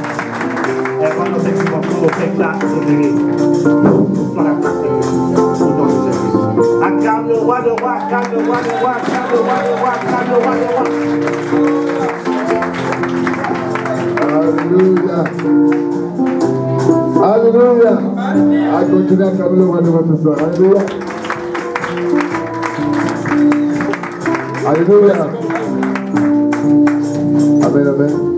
Speaker 2: Et vraiment, c'est que nous fait grâce aujourd'hui. Dans la grâce de Dieu. Au nom de Jésus. Acclame le roi de roi, acclame le roi de roi, acclame le roi de roi, acclame le roi de roi.
Speaker 1: Alléluia. Alléluia. À continuer à acclamer le roi de roi ce soir. Alléluia. Alléluia. Amen, amen.